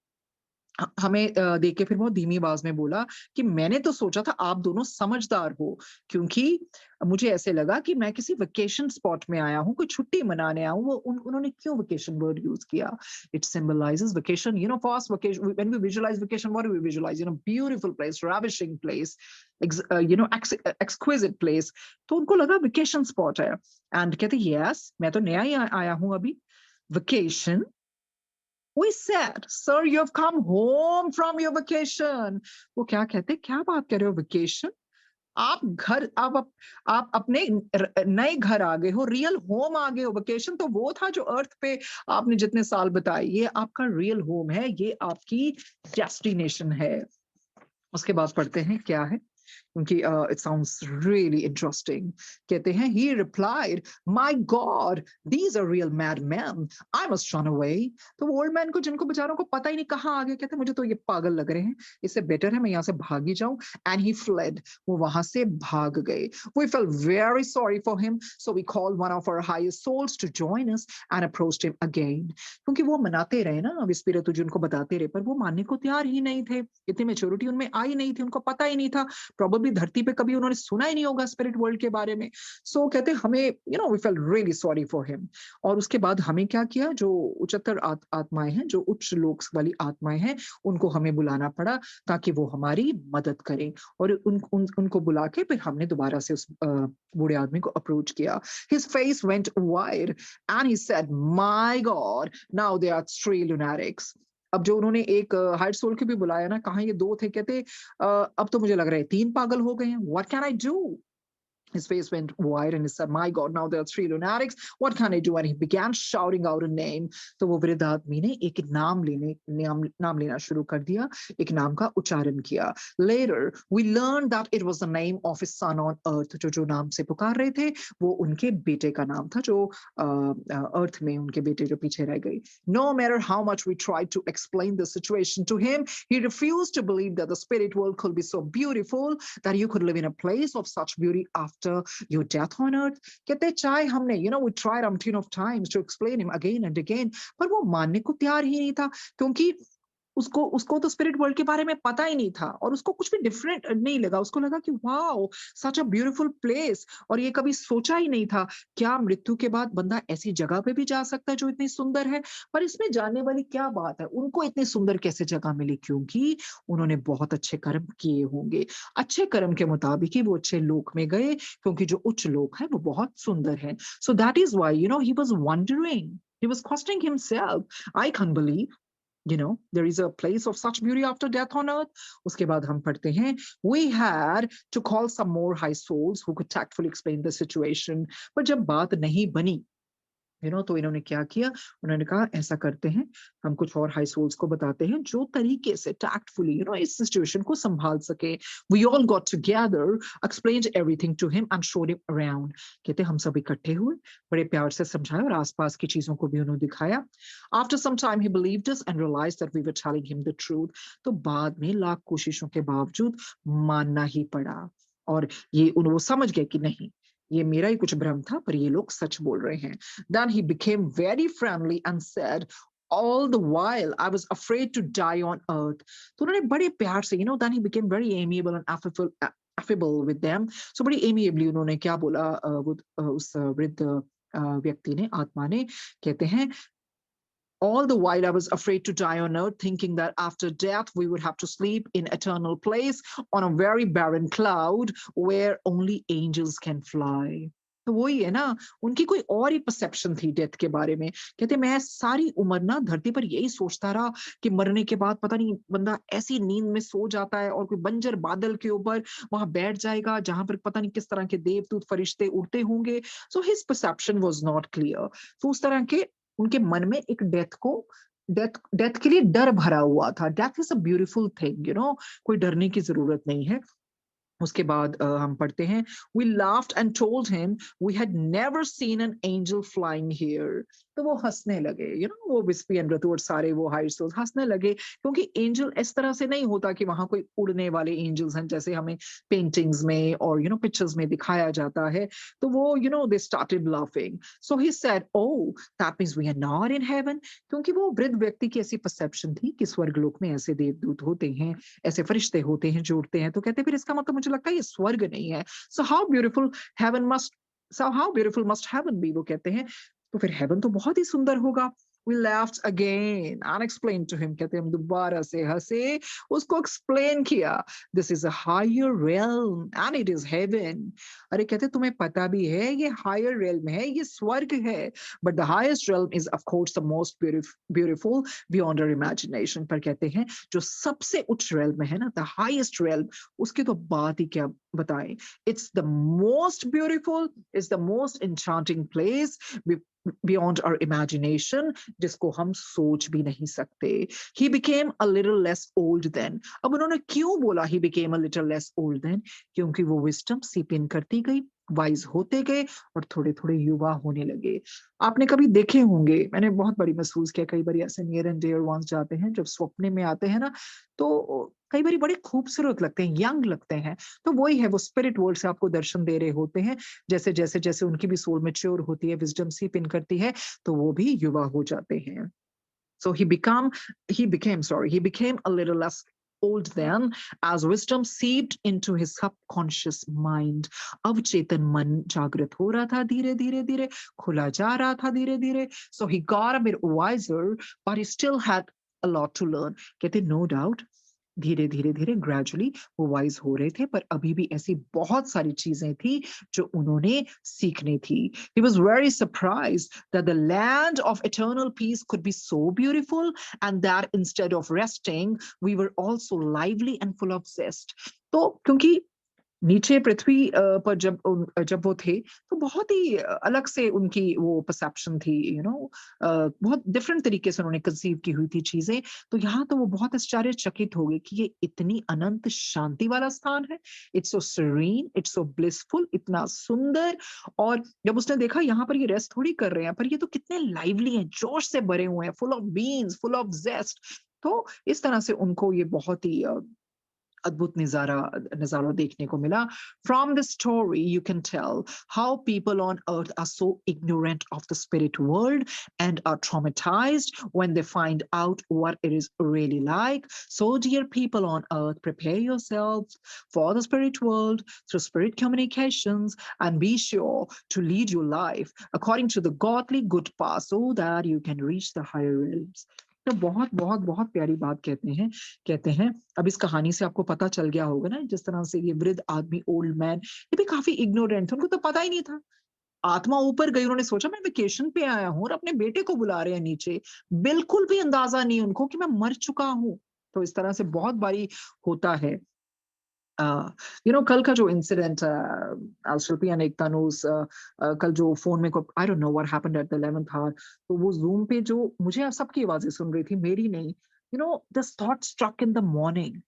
हमें देख के फिर बहुत धीमी आवाज में बोला कि मैंने तो सोचा था आप दोनों समझदार हो, क्योंकि मुझे ऐसे लगा कि मैं किसी वेकेशन स्पॉट में आया हूँ, कोई छुट्टी मनाने आया हूँ। वो उन्होंने क्यों वेकेशन वर्ड यूज किया? It symbolises vacation, for us vacation, when we visualise vacation, what do we visualise? Beautiful place, ravishing place, exquisite place. तो उनको लगा वेकेशन स्पॉट है। एंड कहते यस, मैं तो नया ही आया हूँ अभी। Vacation? We said, sir, you have come home from your vacation. वो क्या कहते, क्या बात कर रहे हो वेकेशन? आप घर, आप अपने नए घर आ गए हो, रियल होम आ गए हो। वेकेशन तो वो था जो अर्थ पे आपने जितने साल बताए, ये आपका रियल होम है, ये आपकी डेस्टिनेशन है। उसके बाद पढ़ते हैं क्या है, क्योंकि it sounds really interesting. कहते हैं he replied, my God, these are real madmen. I must run away. तो वो ओल्ड मैन को, जिनको बेचारों को पता ही नहीं कहाँ आ गए, कहते हैं मुझे तो ये पागल लग रहे हैं, इससे बेटर है मैं यहाँ से भाग ही जाऊं। And he fled. वो वहां से भाग गए। We felt very sorry for him, so we called one of our highest souls to join us and approached him again. क्योंकि वो मनाते रहे ना, विस्पिरतु जी उनको बताते रहे, पर वो मानने को तैयार ही नहीं थे। इतनी मेच्योरिटी उनमें आई नहीं थी, उनको पता ही नहीं था। प्रोबेबली धरती पे कभी उन्होंने सुना ही नहीं होगा स्पिरिट वर्ल्ड के बारे में। सो कहते हमें, we felt really sorry for him. और उसके बाद हमें क्या किया, जो उच्चतर आत्माएं हैं, जो उच्च लोक वाली आत्माएं हैं, उनको हमें बुलाना पड़ा ताकि वो हमारी मदद करें। और उनको बुला के फिर हमने दोबारा से उस बूढ़े आदमी को अप्रोच किया। His face went wide and he said, "My God, now they are three lunatics." अब जो उन्होंने एक हाइट सोल के भी बुलाया ना, कहाँ ये दो थे, कहते अब तो मुझे लग रहा है तीन पागल हो गए हैं। What can I do? His face went wide and he said, "My God, now there are three lunatics. What can I do?" And he began shouting out a name. तो वो वृद्ध आदमी ने एक नाम लेना शुरू कर दिया, एक नाम का उच्चारण किया। Later, we learned that it was the name of his son on earth. जो नाम से पुकार रहे थे, वो उनके बेटे का नाम था, जो अर्थ में उनके बेटे जो पीछे रह गए। No matter how much we tried to explain the situation to him, he refused to believe that the spirit world could be so beautiful that you could live in a place of such beauty after your death on earth. कहते चाहे हमने, we tried umpteen of times to explain him again and again, पर वो मानने को तैयार ही नहीं था, क्योंकि उसको उसको तो स्पिरिट वर्ल्ड के बारे में पता ही नहीं था, और उसको कुछ भी डिफरेंट नहीं लगा। उसको लगा कि wow, such a beautiful place, और ये कभी सोचा ही नहीं था क्या मृत्यु के बाद बंदा ऐसी जगह पे भी जा सकता है जो इतनी सुंदर है। पर इसमें जानने वाली क्या बात है, उनको इतनी सुंदर कैसे जगह मिली? क्योंकि उन्होंने बहुत अच्छे कर्म किए होंगे। अच्छे कर्म के मुताबिक ही वो अच्छे लोक में गए, क्योंकि जो उच्च लोक है वो बहुत सुंदर है। So that is why he was wondering, he was questioning himself. I can't believe there is a place of such beauty after death on earth. Uske baad hum padhte hain, we had to call some more high souls who could tactfully explain the situation. But jab baat nahi bani, तो इन्होंने क्या किया, उन्होंने कहा ऐसा करते हैं, हम कुछ और हाई सोल्स को बताते हैं जो तरीके से टैक्टफुली इस सिचुएशन को संभाल सके। We all got together, explained everything to him and showed him around. कहते हम सब इकट्ठे हुए, बड़े प्यार से समझाया और आसपास की चीजों को भी उन्होंने दिखाया। After some time he believed us and realised that we were telling him the truth. तो बाद में लाख कोशिशों के बावजूद मानना ही पड़ा, और ये वो समझ गए कि नहीं, ये मेरा ही कुछ भ्रम था, पर ये लोग सच बोल रहे हैं। Then he became very friendly and said, all the while I was afraid to die on earth. तो उन्होंने बड़े प्यार से, then he became very amiable and affable with them. So बड़ी amiably उन्होंने क्या बोला, उस वृद्ध व्यक्ति ने, आत्मा ने, कहते हैं, all the while I was afraid to die on earth, thinking that after death we would have to sleep in eternal place on a very barren cloud where only angels can fly. तो वही है ना, उनकी कोई और ही परसेप्शन थी डेथ के बारे में। कहते मैं सारी उम्र ना धरती पर यही सोचता रहा कि मरने के बाद पता नहीं बंदा ऐसी नींद में सो जाता है और कोई बंजर बादल के ऊपर वहां बैठ जाएगा जहां पर पता नहीं किस तरह के देवदूत फरिश्ते उड़ते होंगे। So his perception was not clear. तो उस तरह के उनके मन में एक डेथ के लिए डर भरा हुआ था। Death is a beautiful thing, कोई डरने की जरूरत नहीं है। उसके बाद हम पढ़ते हैं, we laughed and told him we had never seen an angel flying here. तो वो हंसने लगे, वो विस्पी एंड रतुर सारे वो हाई स्कूल हंसने लगे, क्योंकि एंजल इस तरह से नहीं होता कि वहां कोई उड़ने वाले एंजल्स हैं जैसे हमें पेंटिंग्स में और पिक्चर्स में दिखाया जाता है। तो वो they started laughing. So he said, oh, that means we are not in heaven. क्योंकि वो वृद्ध व्यक्ति की ऐसी परसेप्शन थी कि स्वर्गलोक में ऐसे देवदूत होते हैं, ऐसे फरिश्ते होते हैं जो उड़ते हैं। तो कहते फिर इसका मतलब मुझे लगता है ये स्वर्ग नहीं है। So how beautiful heaven must so how beautiful must heaven be, वो कहते हैं तो फिर हेवन तो बहुत ही सुंदर होगा। We laughed again and explained to him, कहते हम दोबारा से हंसे, उसको एक्सप्लेन किया, this is a higher realm and it is heaven. अरे कहते तुम्हें पता भी है ये higher realm है, ये स्वर्ग है, but the highest realm is of course the most beautiful beyond our imagination. पर कहते हैं जो सबसे उच्च realm है ना, the highest realm, उसकी तो बात ही क्या बताएं। It's the most beautiful, it's the most enchanting place beyond our imagination, जिसको हम सोच भी नहीं सकते। He became a little less old then. अब उन्होंने क्यों बोला he became a little less old then? क्योंकि वो wisdom सीप इन करती गई, वाइज होते गए और थोड़े थोड़े युवा होने लगे। आपने कभी देखे होंगे, मैंने बहुत बड़ी महसूस किया, कई बार ऐसे नियर एंड डियर वंस जाते हैं जब स्वप्ने में आते हैं ना, तो कई बार बड़े खूबसूरत लगते हैं, यंग लगते हैं। तो वही है, वो स्पिरिट वर्ल्ड से आपको दर्शन दे रहे होते हैं। जैसे जैसे जैसे उनकी भी सोल मैच्योर होती है, विजडम सीप इन करती है, तो वो भी युवा हो जाते हैं। So he became a little less old then as wisdom seeped into his subconscious mind. अब चेतन मन जागृत हो रहा था, धीरे धीरे धीरे खुला जा रहा था, धीरे धीरे। So he got a bit wiser, but he still had a lot to learn. कहते no doubt धीरे धीरे धीरे ग्रेजुअली वो वाइज हो रहे थे, पर अभी भी ऐसी बहुत सारी चीजें थी जो उन्होंने सीखनी थी। He was very surprised that the land of eternal peace could be so beautiful and that instead of resting, we were also lively and full of zest. तो क्योंकि नीचे पृथ्वी पर जब वो थे, तो बहुत ही अलग से उनकी वो परसेप्शन थी, बहुत डिफरेंट तरीके से उन्होंने कंसीव की हुई थी चीजें। तो यहाँ तो वो बहुत आश्चर्यचकित हो गए कि ये इतनी अनंत शांति वाला स्थान है। It's so serene, it's so blissful, इतना सुंदर। और जब उसने देखा यहाँ पर ये रेस्ट थोड़ी कर रहे हैं, पर ये तो कितने लाइवली हैं, जोश से भरे हुए हैं, full of beans, full of zest. तो इस तरह से उनको ये बहुत ही अद्भुत नजारा देखने को मिला। From the story you can tell how people on earth are so ignorant of the spirit world and are traumatized when they find out what it is really like. So dear people on earth, prepare yourselves for the spirit world through spirit communications and be sure to lead your life according to the godly good path so that you can reach the higher realms. तो बहुत बहुत बहुत प्यारी बात कहते हैं। अब इस कहानी से आपको पता चल गया होगा ना, जिस तरह से ये वृद्ध आदमी, ओल्ड मैन, ये भी काफी इग्नोरेंट थे, उनको तो पता ही नहीं था। आत्मा ऊपर गई, उन्होंने सोचा मैं वेकेशन पे आया हूँ और अपने बेटे को बुला रहे हैं नीचे, बिल्कुल भी अंदाजा नहीं उनको कि मैं मर चुका हूँ। तो इस तरह से बहुत बारी होता है। कल का जो incident Shilpi and Ekta news, कल जो फोन में I don't know what happened at the 11th hour, तो वो जूम पे जो मुझे सबकी आवाजें सुन रही थी, मेरी नहीं। This thought struck in the morning,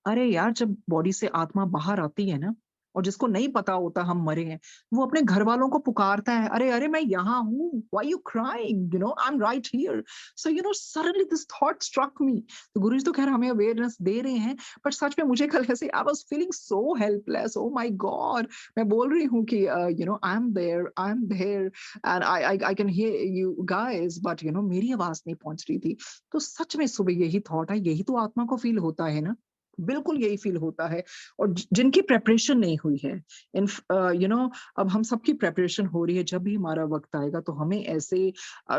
अरे यार, जब बॉडी से आत्मा बाहर आती है ना, और जिसको नहीं पता होता हम मरे हैं, वो अपने घर वालों को पुकारता है, अरे अरे मैं यहाँ हूँ, why you crying, I am right here. So suddenly this thought struck me. तो गुरुजी तो खैर हमें अवेयरनेस दे रहे हैं, पर सच में मुझे कल ऐसे I was feeling so helpless, oh my God. मैं बोल रही हूँ कि I am there and I can hear you guys, but मेरी आवाज नहीं पहुंच रही थी। तो सच में सुबह यही थॉट है, यही तो आत्मा को फील होता है ना, बिल्कुल यही फील होता है। और जिनकी प्रेपरेशन नहीं हुई है, इन अब हम सबकी प्रेपरेशन हो रही है, जब भी हमारा वक्त आएगा तो हमें ऐसे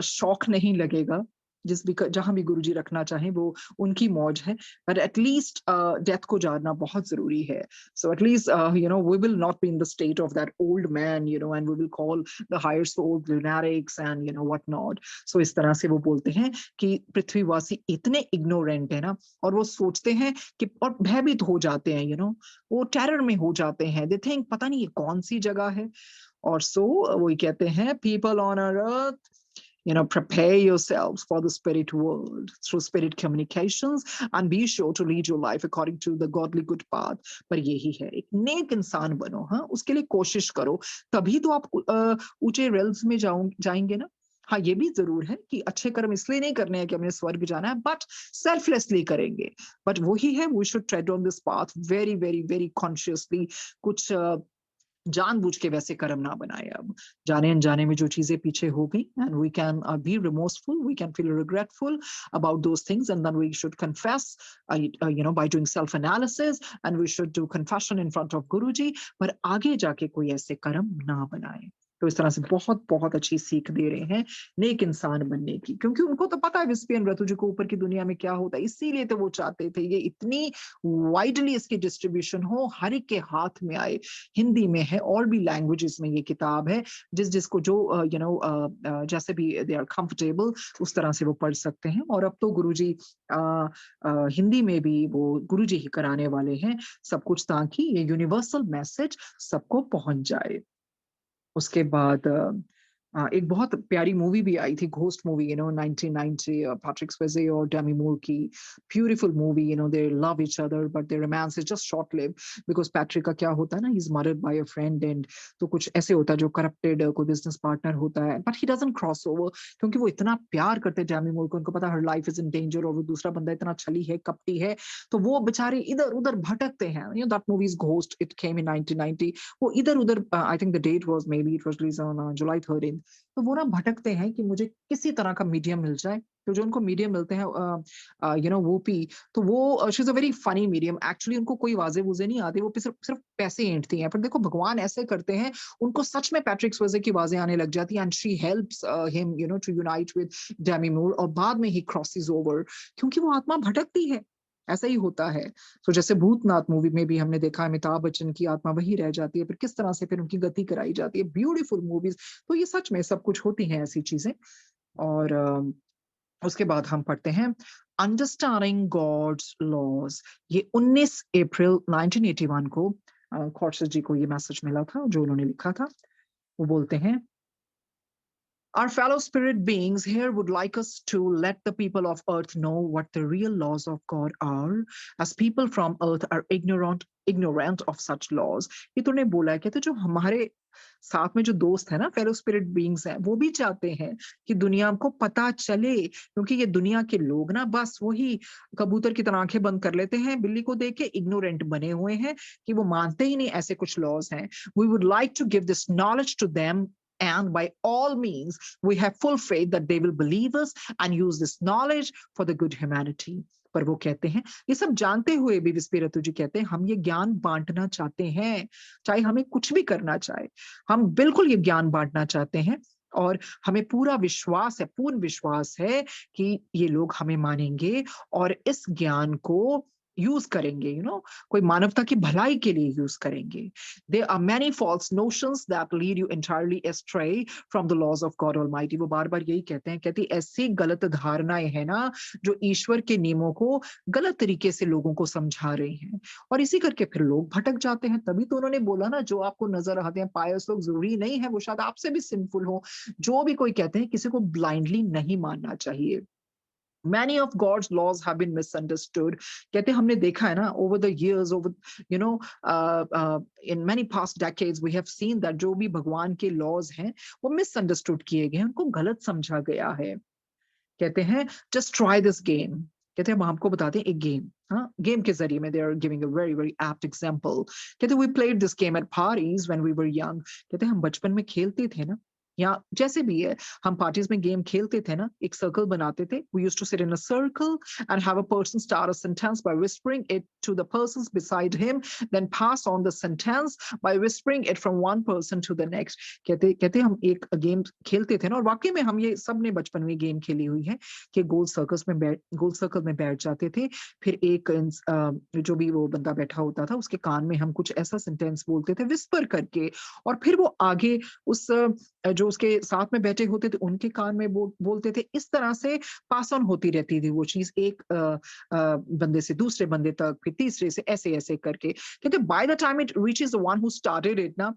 शौक नहीं लगेगा। जहां भी गुरुजी रखना चाहें वो उनकी मौज है, पर एटलीस्ट डेथ को जानना बहुत जरूरी है। So at least we will not be in the state of that old man, and we will call the higher soul lunatics and what not. So इस तरह से वो बोलते हैं कि पृथ्वीवासी इतने इग्नोरेंट है ना, और वो सोचते हैं कि, और भयभीत हो जाते हैं, वो टेरर में हो जाते हैं, दे थिंक पता नहीं ये कौन सी जगह है। और सो वही कहते हैं, people on earth prepare yourselves for the spirit world through spirit communications and be sure to lead your life according to the godly good path. पर यही है, एक नेक इंसान बनो, हाँ, उसके लिए कोशिश करो, तभी तो आप ऊंचे रेल्स में जाएंगे ना। हाँ, ये भी जरूर है कि अच्छे कर्म इसलिए नहीं करने हैं कि हमने स्वर्ग जाना है, बट सेल्फलेसली करेंगे। बट वही है, we should tread on this path very very very consciously. कुछ जानबूझ के वैसे कर्म ना बनाए। अब जाने अनजाने में जो चीजें पीछे हो गई, and we can be remorseful, we can feel regretful about those things, and then we should confess by doing self analysis, and we should do confession in front of Guruji. पर आगे जाके कोई ऐसे कर्म ना बनाए। तो इस तरह से बहुत बहुत अच्छी सीख दे रहे हैं नेक इंसान बनने की, क्योंकि उनको तो पता है विस्पियन ऋतु जी को ऊपर की दुनिया में क्या होता है, इसीलिए तो वो चाहते थे ये इतनी वाइडली इसकी डिस्ट्रीब्यूशन हो, हर एक के हाथ में आए। हिंदी में है, और भी लैंग्वेजेस में ये किताब है, जिसको जो जैसे भी दे आर कंफर्टेबल उस तरह से वो पढ़ सकते हैं। और अब तो गुरुजी हिंदी में भी वो गुरुजी ही कराने वाले हैं सब कुछ, ताकि ये यूनिवर्सल मैसेज सबको पहुंच जाए। उसके बाद एक बहुत प्यारी मूवी भी आई थी, घोस्ट मूवी, 1990, पैट्रिक स्वेज़े और डेमी मूर की। Beautiful movie, they love each other but their romance is just short live, because Patrick का क्या होता है ना, he is murdered by a friend, and तो कुछ ऐसे होता है जो करप्टेड कोई बिजनेस पार्टनर होता है, but he doesn't cross over, क्योंकि वो इतना प्यार करते हैं डेमी मूर को, उनको पता है हर लाइफ इज इन डेंजर, और वो दूसरा बंदा इतना छली है, कपटी है, तो वो बेचारे इधर उधर भटकते हैं। That movie is ghost, it came in 1990। वो इधर उधर, I think the date was, maybe it was release on July 13। तो वो ना भटकते हैं कि मुझे किसी तरह का मीडियम मिल जाए, तो जो उनको मीडियम मिलते हैं, वो पी, तो वो she is a very funny medium, actually उनको कोई वाजे वूजे नहीं आते, वो सिर्फ सिर्फ पैसे ऐंठती हैं। पर देखो भगवान ऐसे करते हैं, उनको सच में पैट्रिक स्वेज़े की आवाजें आने लग जाती हैं, and she helps him to unite with Demi Moore, और बाद में ही क्रॉसेस ओवर, क्योंकि वो आत्मा भटकती है। ऐसा ही होता है। तो जैसे भूतनाथ मूवी में भी हमने देखा, अमिताभ बच्चन की आत्मा वही रह जाती है, फिर किस तरह से फिर उनकी गति कराई जाती है। Beautiful movies. तो ये सच में सब कुछ होती हैं ऐसी चीजें। और उसके बाद हम पढ़ते हैं अंडरस्टैंडिंग गॉड्स लॉज। ये 19 अप्रैल 1981 को खौरशद जी को ये मैसेज मिला था, जो उन्होंने लिखा था। वो बोलते हैं, our fellow spirit beings here would like us to let the people of earth know what the real laws of God are, as people from earth are ignorant of such laws. ये तूने बोला है, कहते जो हमारे साथ में जो दोस्त है ना, फेलो स्पिरिट बीइंग्स हैं, वो भी चाहते हैं कि दुनिया को पता चले, क्योंकि ये दुनिया के लोग ना बस वही कबूतर की तरह आंखें बंद कर लेते हैं, बिल्ली को देख के इग्नोरेंट बने हुए हैं, कि वो मानते ही नहीं ऐसे कुछ लॉज हैं। We would like to give this knowledge to them, and by all means we have full faith that they will believe us and use this knowledge for the good humanity. पर वो कहते हैं, ये सब जानते हुए भी विस्पिरतु जी कहते हैं, हम ये ज्ञान बांटना चाहते हैं, चाहे हमें कुछ भी करना चाहे, हम बिल्कुल ये ज्ञान बांटना चाहते हैं। और हमें पूरा विश्वास है, पूर्ण विश्वास है कि ये लोग हमें मानेंगे और इस ज्ञान को यूज करेंगे, कोई मानवता की भलाई के लिए यूज करेंगे। There are many false notions that lead you entirely astray from the laws of God Almighty. वो बार बार यही कहते हैं, कहती ऐसी गलत धारणाएं हैं ना, जो ईश्वर के नियमों को गलत तरीके से लोगों को समझा रही हैं, और इसी करके फिर लोग भटक जाते हैं। तभी तो उन्होंने बोला ना, जो आपको नजर आते हैं पायस लोग, जरूरी नहीं है वो शायद आपसे भी सिंफुल हो। जो भी कोई कहते हैं, किसी को ब्लाइंडली नहीं मानना चाहिए। Many of God's laws have been misunderstood. कहते हमने देखा है ना, over the years, in many past decades, we have seen that जो भी भगवान के laws हैं, वो misunderstood किए गए हैं, उनको गलत समझा गया है। कहते हैं, just try this game. कहते हैं हम आपको बताते हैं एक गेम, हाँ, गेम के जरिए में they are giving a very very apt example. कहते हैं we played this game at parties when we were young. कहते हैं हम बचपन में खेलते थे ना, या जैसे भी है, हम पार्टीज में गेम खेलते थे ना, एक सर्कल बनाते थे, we used to sit in a circle and have a person start a sentence by whispering it to the persons beside him, then pass on the sentence by whispering it from one person to the next. कहते हम एक गेम खेलते थे ना, और वाकई में हम ये सब ने बचपन में गेम खेली हुई है, कि गोल सर्कल में बैठ जाते थे, फिर एक जो भी वो बंदा बैठा होता था, उसके कान में हम कुछ ऐसा सेंटेंस बोलते थे विस्पर करके, और फिर वो आगे उस जो उसके साथ में बैठे होते थे उनके कान में बोलते थे। इस तरह से पास ऑन होती रहती थी वो चीज, एक बंदे से दूसरे बंदे तक, फिर तीसरे से, ऐसे ऐसे करके। कहते by the time it reaches the one who started it ना,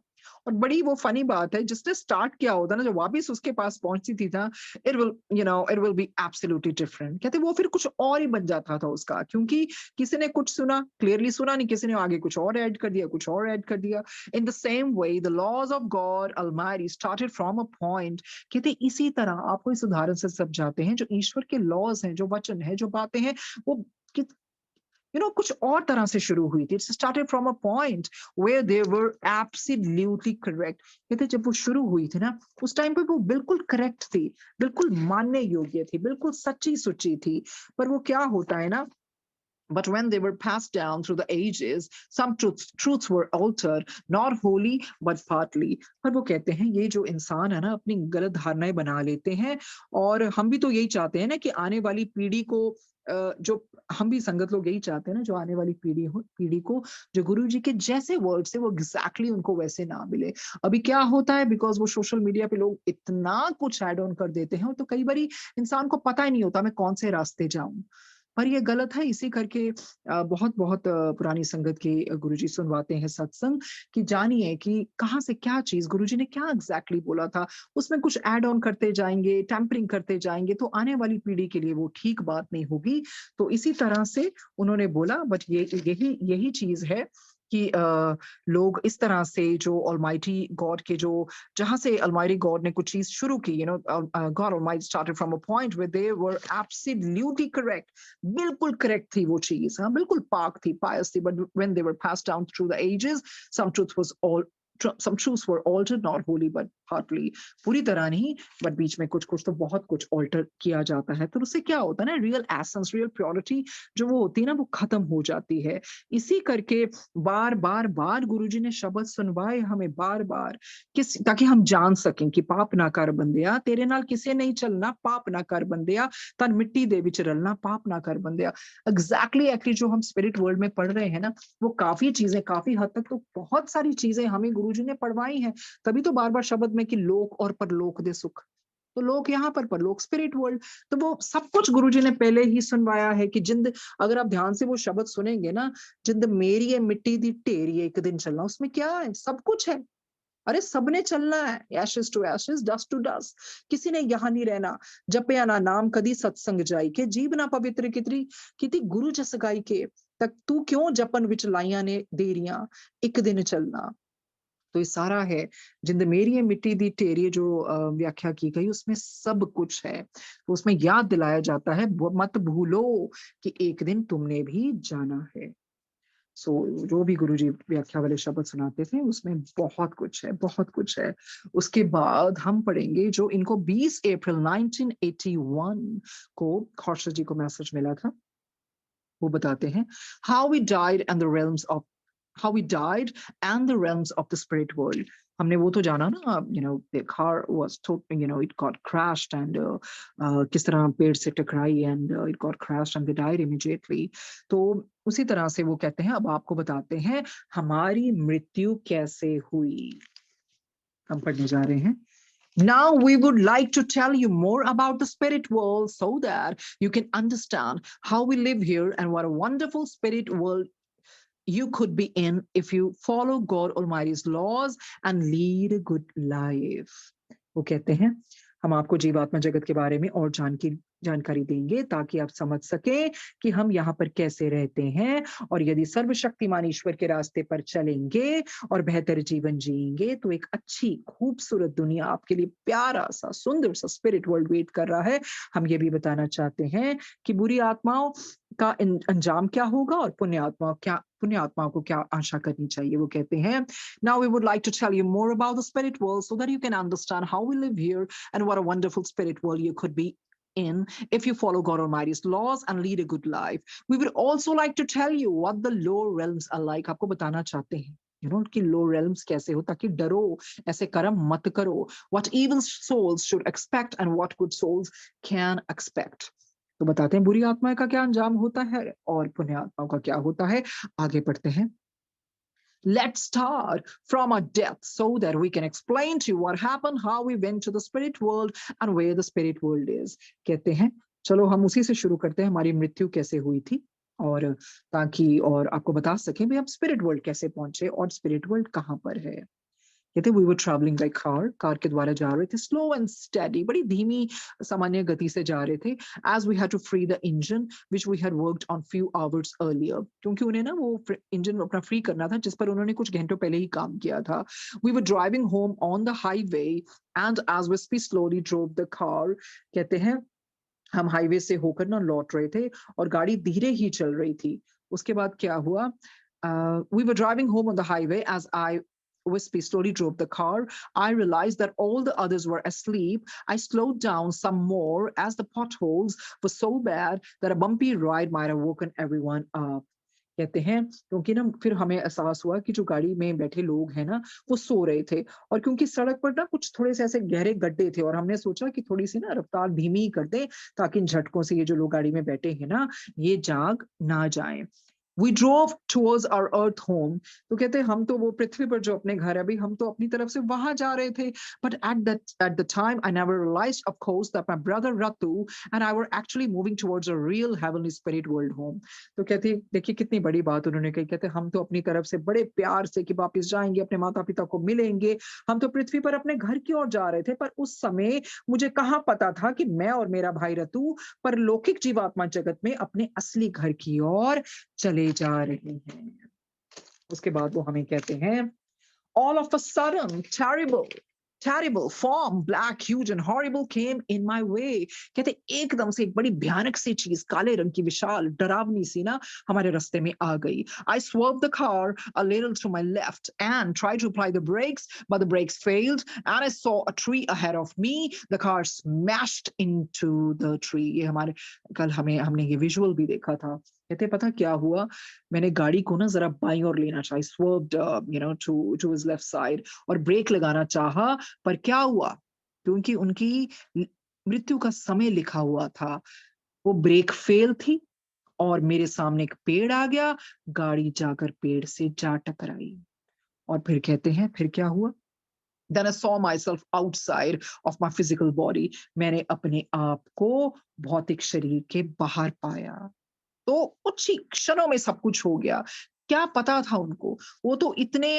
और बड़ी वो फनी बात है, जिसने स्टार्ट किया होता ना, जो वापस उसके पास पहुंचती थी ना, it will be absolutely different. कहते वो फिर कुछ और ही बन जाता था उसका, क्योंकि किसी ने कुछ सुना, क्लियरली सुना नहीं, किसी ने आगे कुछ और ऐड कर दिया, कुछ और ऐड कर दिया। In the same way the laws of God Almighty started from a point. कहते इसी तरह आपको इस उदाहरण से सब जाते हैं, जो ईश्वर के लॉज हैं, जो वचन है, जो बातें हैं, वो कुछ और तरह से शुरू हुई थी। It's started from a point where they were absolutely correct. कहते जब वो शुरू हुई थी ना, उस टाइम पे वो बिल्कुल करेक्ट थी, बिल्कुल मानने योग्य थी, बिल्कुल सच्ची सुच्ची थी। पर वो क्या होता है ना, but when they were passed down through the ages, some truths were altered, not wholly but partly। पर वो कहते हैं ये जो इंसान है ना, अपनी गलत धारणाएं बना लेते हैं, और हम भी तो यही चाहते हैं ना कि आने वाली पीढ़ी को जो हम भी संगत लोग यही चाहते हैं ना, जो आने वाली पीढ़ी को जो गुरु जी के जैसे वर्ड्स है वो एग्जैक्टली उनको वैसे ना मिले। अभी क्या होता है, बिकॉज वो सोशल मीडिया पे लोग इतना कुछ ऐड ऑन कर देते हैं, और तो कई बार इंसान को पता ही नहीं होता मैं कौन से रास्ते जाऊं। पर ये गलत है। इसी करके बहुत बहुत पुरानी संगत के गुरुजी सुनवाते हैं सत्संग, कि जानिए कि कहाँ से क्या चीज गुरुजी ने क्या एग्जैक्टली बोला था, उसमें कुछ ऐड ऑन करते जाएंगे, टेम्परिंग करते जाएंगे, तो आने वाली पीढ़ी के लिए वो ठीक बात नहीं होगी। तो इसी तरह से उन्होंने बोला, बट ये यही यही चीज है कि लोग इस तरह से जो ऑलमाइटी गॉड के जो जहां से अलमाइटी गॉड ने कुछ चीज शुरू की, God Almighty started from a point where they were absolutely correct. बिल्कुल करेक्ट थी वो चीज, हाँ बिल्कुल पाक थी, पायस थी, but when they were passed down through the ages, some truth was all some truths were altered, not wholly but partly। पूरी तरह नहीं, बट बीच में कुछ कुछ तो बहुत कुछ ऑल्टर किया जाता है। तो उससे क्या होता है ना, रियल एसेंस, रियल प्योरिटी जो वो होती है ना, वो खत्म हो जाती है। इसी करके बार बार बार गुरुजी ने शब्द सुनवाए हमें बार बार, ताकि हम जान सकें कि पाप ना कर बंदिया, तेरे नाल किसे नहीं चलना, पाप ना कर बंदिया, तन मिट्टी दे विच रलना, पाप ना कर बंदिया। एग्जैक्टली जो हम स्पिरिट वर्ल्ड में पढ़ रहे हैं ना, वो काफी चीजें, काफी हद तक तो बहुत सारी चीजें हमें गुरुजी ने पढ़वाई हैं। तभी तो बार बार शब्द में कि लोक और परलोक दे सुख, तो लोक यहाँ पर, परलोक स्पिरिट वर्ल्ड। तो वो सब कुछ गुरुजी ने पहले ही सुनवाया है कि जिंद, अगर आप ध्यान से वो शब्द सुनेंगे ना, जिंद मेरी है मिट्टी दी ढेरी एक दिन चलना, उसमें क्या है, सब कुछ है। अरे सबने चलना है, ashes to ashes, dust to dust. किसी ने यहाँ नहीं रहना। जपया ना नाम कदी सत्संग जाई के, जीव ना पवित्र कितरी किति गुरु जस गाई के, तक तू क्यों जपन विच लाइया ने देरियां, एक दिन चलना। तो ये सारा है, जिंद मेरी है मिट्टी दी ढेरी जो व्याख्या की गई, उसमें सब कुछ है। तो उसमें याद दिलाया जाता है, मत भूलो कि एक दिन तुमने भी जाना है। सो जो भी गुरुजी व्याख्या वाले शब्द सुनाते थे, उसमें बहुत कुछ है, बहुत कुछ है। उसके बाद हम पढ़ेंगे जो इनको 20 अप्रैल 1981 को खौरशा जी को मैसेज मिला था। वो बताते हैं, how we died and the realms of how we died and the realms of the spirit world। हमने वो तो जाना ना, the car was it got crashed and किस तरह पेड़ से टकराई and it got crashed and they died immediately। तो उसी तरह से वो कहते हैं, अब आपको बताते हैं हमारी मृत्यु कैसे हुई। हम पढ़ने जा रहे हैं। Now we would like to tell you more about the spirit world so that you can understand how we live here and what a wonderful spirit world you could be in if you follow God Almighty's laws and lead a good life। वो कहते हैं, हम आपको जीवात्मा जगत के बारे में और जानकारी देंगे, ताकि आप समझ सकें कि हम यहाँ पर कैसे रहते हैं, और यदि सर्वशक्तिमान ईश्वर के रास्ते पर चलेंगे और बेहतर जीवन जिएंगे, तो एक अच्छी खूबसूरत दुनिया आपके लिए, प्यारा सा सुंदर सा स्पिरिट वर्ल्ड वेट कर रहा है। हम ये भी बताना चाहते हैं कि बुरी आत्माओं का अंजाम क्या होगा, और पुण्य आत्माओं को क्या आशा करनी चाहिए। वो कहते हैं, now we would like to tell you more about the spirit world so that you can understand how we live here and what a wonderful spirit world you could be in if you follow God Almighty's laws and lead a good life। We would also like to tell you what the lower realms are like। आपको बताना चाहते हैं कि लो realms कैसे हो, ताकि डरो, ऐसे कर्म मत करो। What evil souls should expect and what good souls can expect। तो बताते हैं बुरी आत्मा का क्या अंजाम होता है और पुण्य आत्माओं का क्या होता है। आगे पढ़ते हैं। Let's start from our death so that we can explain to you what happened, how we went to the spirit world and where the spirit world is। कहते हैं, चलो हम उसी से शुरू करते हैं, हमारी मृत्यु कैसे हुई थी, और ताकि और आपको बता सकें भी हम स्पिरिट वर्ल्ड कैसे पहुंचे और स्पिरिट वर्ल्ड कहाँ पर है। कहते we were travelling by car, car के द्वारा जा रहे थे, स्लो एंड स्टेडी, बड़ी धीमी सामान्य गति से जा रहे थे, as we had to free the engine which we had worked on few hours earlier, क्योंकि उन्हें ना वो इंजन अपना फ्री करना था जिस पर उन्होंने कुछ घंटों पहले ही काम किया था. We were driving home on the highway and as we slowly drove the car, कहते हैं हम हाईवे से होकर ना लौट रहे थे और गाड़ी धीरे ही चल रही थी. उसके बाद क्या हुआ? We were driving home on the highway as I wispy slowly drove the car. I realized that all the others were asleep. I slowed down some more as the potholes were so bad that a bumpy ride might have woken everyone up. कहते हैं क्योंकि ना फिर हमें एहसास हुआ कि जो गाड़ी में बैठे लोग हैं ना वो सो रहे थे, और क्योंकि सड़क पर ना कुछ थोड़े से ऐसे गहरे गड्ढे थे और हमने सोचा कि थोड़ी सी ना रफ्तार धीमी कर दें ताकि इन झटकों से ये जो लोग गाड़ी में बैठे हैं ना ये जाग ना जाएं. We drove towards our earth home. तो कहते हैं हम तो वो पृथ्वी पर जो अपने घर है अभी हम तो अपनी तरफ से वहां जा रहे थे. But at the time I never realized, of course, that my brother Ratu and I were actually moving towards a real heavenly spirit world home. तो कहते देखिए कितनी बड़ी बात उन्होंने कही. कहते हम तो अपनी तरफ से बड़े प्यार से कि वापिस जाएंगे, अपने माता पिता को मिलेंगे, हम तो पृथ्वी पर अपने घर की ओर जा रहे थे. पर उस समय मुझे कहाँ पता था कि मैं और मेरा भाई रतु परलौकिक जीवात्मा जगत में अपने असली घर की ओर चले जा रहे हैं. उसके बाद वो हमें कहते हैं all of a sudden terrible form, black, huge and horrible, came in my way. कहते एकदम से एक बड़ी भयानक सी चीज काले रंग की विशाल डरावनी सी ना हमारे रास्ते में आ गई. I swerved the car a little to my left and tried to apply the brakes, but the brakes failed and I saw a tree ahead of me. The car smashed into the tree. ये हमारे कल हमने ये विजुअल भी देखा था. कहते पता क्या हुआ? मैंने गाड़ी को ना जरा बाईं ओर लेना चाहिए, swerved to his left side, और ब्रेक लगाना चाहा, पर क्या हुआ? क्योंकि उनकी मृत्यु का समय लिखा हुआ था, वो ब्रेक फेल थी और मेरे सामने एक पेड़ आ गया, गाड़ी जाकर पेड़ से जा टकराई. और फिर कहते हैं फिर क्या हुआ? Then I saw myself outside of my physical body. मैंने अपने आप को भौतिक शरीर के बाहर पाया. तो कुछ ही क्षणों में सब कुछ हो गया. क्या पता था उनको? वो तो इतने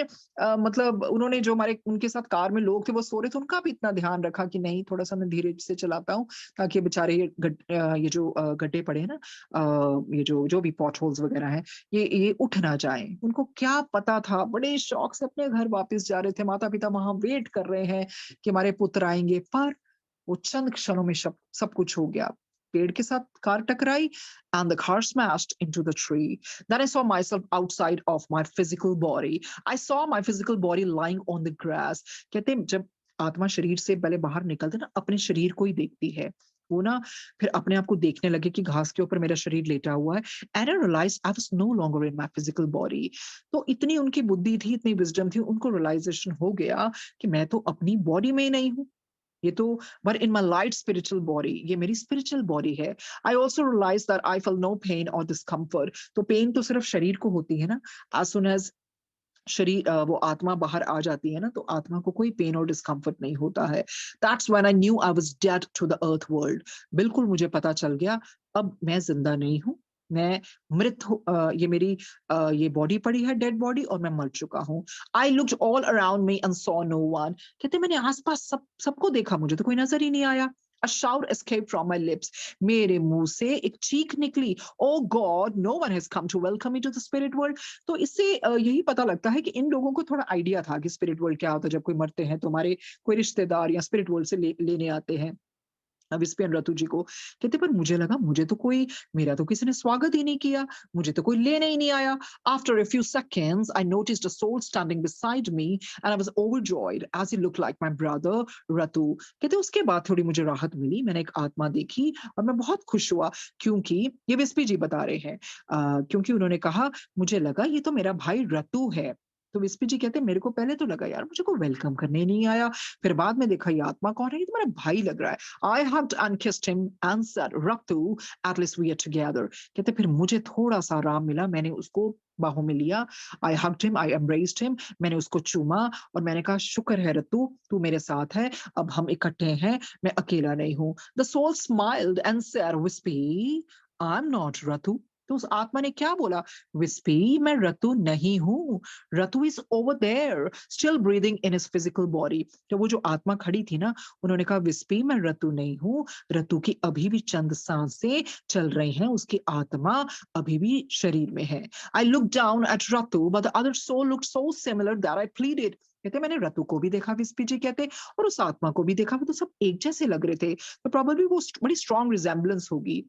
मतलब उन्होंने जो हमारे उनके साथ कार में लोग थे वो सो रहे थे, उनका भी इतना ध्यान रखा कि नहीं थोड़ा-सा मैं धीरे से चलाता हूँ ताकि बेचारे ये जो गड्ढे पड़े हैं ना, ये जो जो भी पॉट होल्स वगैरह हैं, ये उठ ना जाएँ. उनको क्या पता था? बड़े शौक से अपने घर वापस जा रहे थे, माता-पिता वहाँ वेट कर रहे हैं कि हमारे पुत्र आएँगे, पर वो चंद क्षणों में सब कुछ हो गया. पेड़ के साथ कार टकराई and the car smashed into the tree. Then I saw myself outside of my physical body. I saw my physical body lying on the grass. कहते हैं जब आत्मा शरीर से पहले बाहर निकलते ना अपने शरीर को ही देखती है. वो ना फिर अपने आप को देखने लगे कि घास के ऊपर मेरा शरीर लेटा हुआ है. And I realized I was no longer in my physical body. तो इतनी उनकी बुद्धि थी, इतनी विजडम थी, उनको रियलाइजेशन हो गया कि मैं तो अपनी बॉडी में ही नहीं हूँ. ये तो but in my light spiritual body, ये मेरी spiritual body है. I also realized that I felt no pain or discomfort. तो पेन तो सिर्फ शरीर को होती है ना. As soon as शरीर वो आत्मा बाहर आ जाती है ना तो आत्मा को कोई पेन और डिस्कम्फर्ट नहीं होता है. That's when I knew I was dead to the earth world. बिल्कुल मुझे पता चल गया अब मैं जिंदा नहीं हूँ, मैं मृत हूँ. ये मेरी ये बॉडी पड़ी है डेड बॉडी और मैं मर चुका हूँ. I looked all around me and saw no one. कहते मैंने आसपास सबको देखा, मुझे तो कोई नजर ही नहीं आया. A shout escaped from my lips. मेरे मुंह से एक चीख निकली. Oh God, no one has come to welcome me to the spirit world. तो इससे यही पता लगता है कि इन लोगों को थोड़ा आइडिया था कि स्पिरिट वर्ल्ड क्या होता है. जब कोई मरते हैं तो हमारे कोई रिश्तेदार या स्पिरिट वर्ल्ड से लेने आते हैं विस्पी एंड रतु जी को. कहते पर मुझे लगा मुझे तो कोई मेरा तो किसी ने स्वागत ही नहीं किया, मुझे तो कोई लेने ही नहीं आया. After a few seconds I noticed a soul standing beside me and I was overjoyed as he looked like my brother Ratu. कहते उसके बाद थोड़ी मुझे राहत मिली, मैंने एक आत्मा देखी और मैं बहुत खुश हुआ क्योंकि ये विस्पी जी बता रहे हैं क्योंकि उन्होंने कहा मुझे लगा ये तो मेरा भाई रतु है. तो विस्पी जी कहते मेरे को पहले तो लगा यार मुझे कोई वेलकम करने नहीं आया, फिर बाद में देखा ये आत्मा कौन है, ये तो मेरा भाई लग रहा है. I hugged and kissed him and said, Ratu, at least we are together. कहते फिर मुझे थोड़ा सा आराम मिला, मैंने उसको बाहों में लिया. I hugged him, I embraced him. मैंने उसको चूमा और मैंने कहा शुक्र है रतु तू मेरे साथ है, अब हम इकट्ठे हैं, मैं अकेला नहीं हूँ. The soul smiled and said, Wispy, I'm not Ratu. तो उस आत्मा ने क्या बोला, विस्पी मैं रतु नहीं हूं, Ratu is over there still breathing in his physical body. तो वो जो आत्मा खड़ी थी ना, उन्होंने कहा विस्पी मैं रतु नहीं हूं, रतु की अभी भी चंद सांसें चल रही हैं, उसकी आत्मा अभी भी शरीर में है। I look down at Ratu but the other soul looked so similar that I pleaded. कहते मैंने रतु को भी देखा, विस्पी जी कहते, और उस आत्मा को भी देखा, वो तो सब एक जैसे लग रहे थे, तो प्रोबेबली वो बड़ी स्ट्रॉन्ग रिजेम्बलेंस होगी।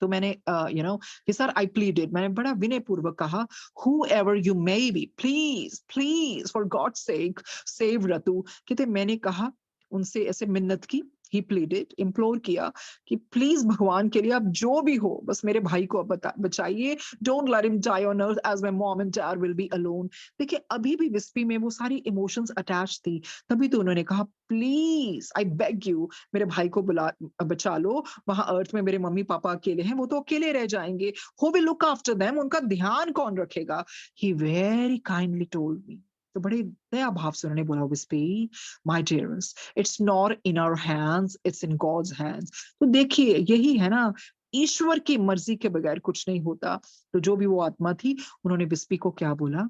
तो मैंने कि सर आई प्लीडेड, मैंने बड़ा विनय पूर्वक कहा, who ever you may be please please for God sake save रतु। कहते मैंने कहा, उनसे ऐसे मिन्नत की, ही प्लीडेड, इम्प्लोर किया कि प्लीज भगवान के लिए आप जो भी हो बस मेरे भाई को अब बचाइए, don't let him die on earth as my mom and dad will be alone. देखिए अभी भी विस्पी में वो सारी इमोशंस अटैच थी, तभी तो उन्होंने कहा प्लीज आई बेग यू मेरे भाई को बचा लो, वहां अर्थ में मेरे मम्मी पापा अकेले हैं, वो तो अकेले रह जाएंगे, who will look after them, उनका ध्यान कौन रखेगा। He very kindly told me, तो बड़े दया भाव से उन्होंने बोला, Vispy my dearest it's not in our hands it's in God's hands. तो देखिए यही है ना, ईश्वर की मर्जी के बगैर कुछ नहीं होता। तो जो भी वो आत्मा थी, उन्होंने विस्पी को क्या बोला,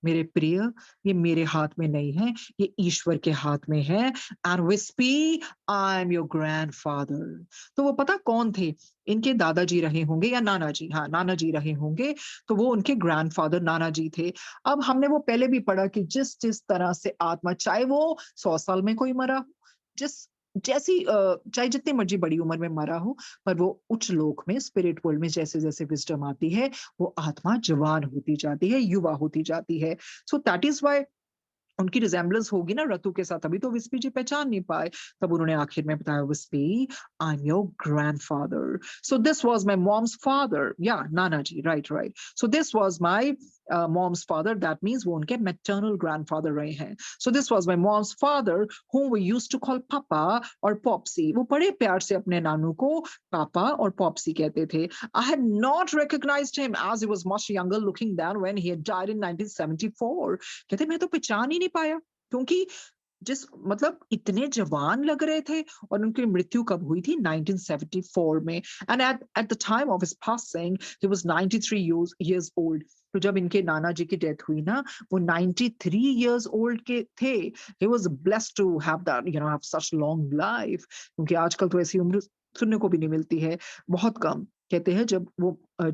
मेरे प्रिय, ये मेरे हाथ में नहीं है, ये ईश्वर के हाथ में है। And wispy I am your grandfather. तो वो पता कौन थे, इनके दादाजी रहे होंगे या नाना जी, हाँ नाना जी रहे होंगे, तो वो उनके ग्रैंडफादर नाना जी थे। अब हमने वो पहले भी पढ़ा कि जिस जिस तरह से आत्मा, चाहे वो 100 साल में कोई मरा हो, जिस जैसी चाहे जितनी मर्जी बड़ी उम्र में मरा हो, पर वो उच्च लोक में स्पिरिट वर्ल्ड में जैसे जैसे विजडम आती है, वो आत्मा जवान होती जाती है, युवा होती जाती है। सो दैट इज वाई उनकी रिजेम्बलेंस होगी ना रतु के साथ, अभी तो विस्पी जी पहचान नहीं पाए, तब उन्होंने आखिर में बताया, Vispy I am your grandfather, so this was my mom's father, या नाना जी, right right, so this was my mom's father, that means वो उनके मैटरनल ग्रैंडफादर रहे हैं। So this was my mom's father whom we used to call पापा और पॉप्सी। वो बड़े प्यार से अपने नानू को पापा और पॉप्सी कहते थे। I had not recognized him as he was much younger looking than when he had died in 1974। कहते मैं तो पहचान ही नहीं पाया, क्योंकि जिस मतलब इतने जवान लग रहे थे, और उनकी मृत्यु कब हुई थी, 1974 में। And at the time of his passing he was 93 years old। तो जब इनके नाना जी की डेथ हुई ना, वो 93 years old के थे। He was blessed to have that, have such long life, क्योंकि आजकल तो ऐसी उम्र सुनने को भी नहीं मिलती है, बहुत कम। कहते हैं जब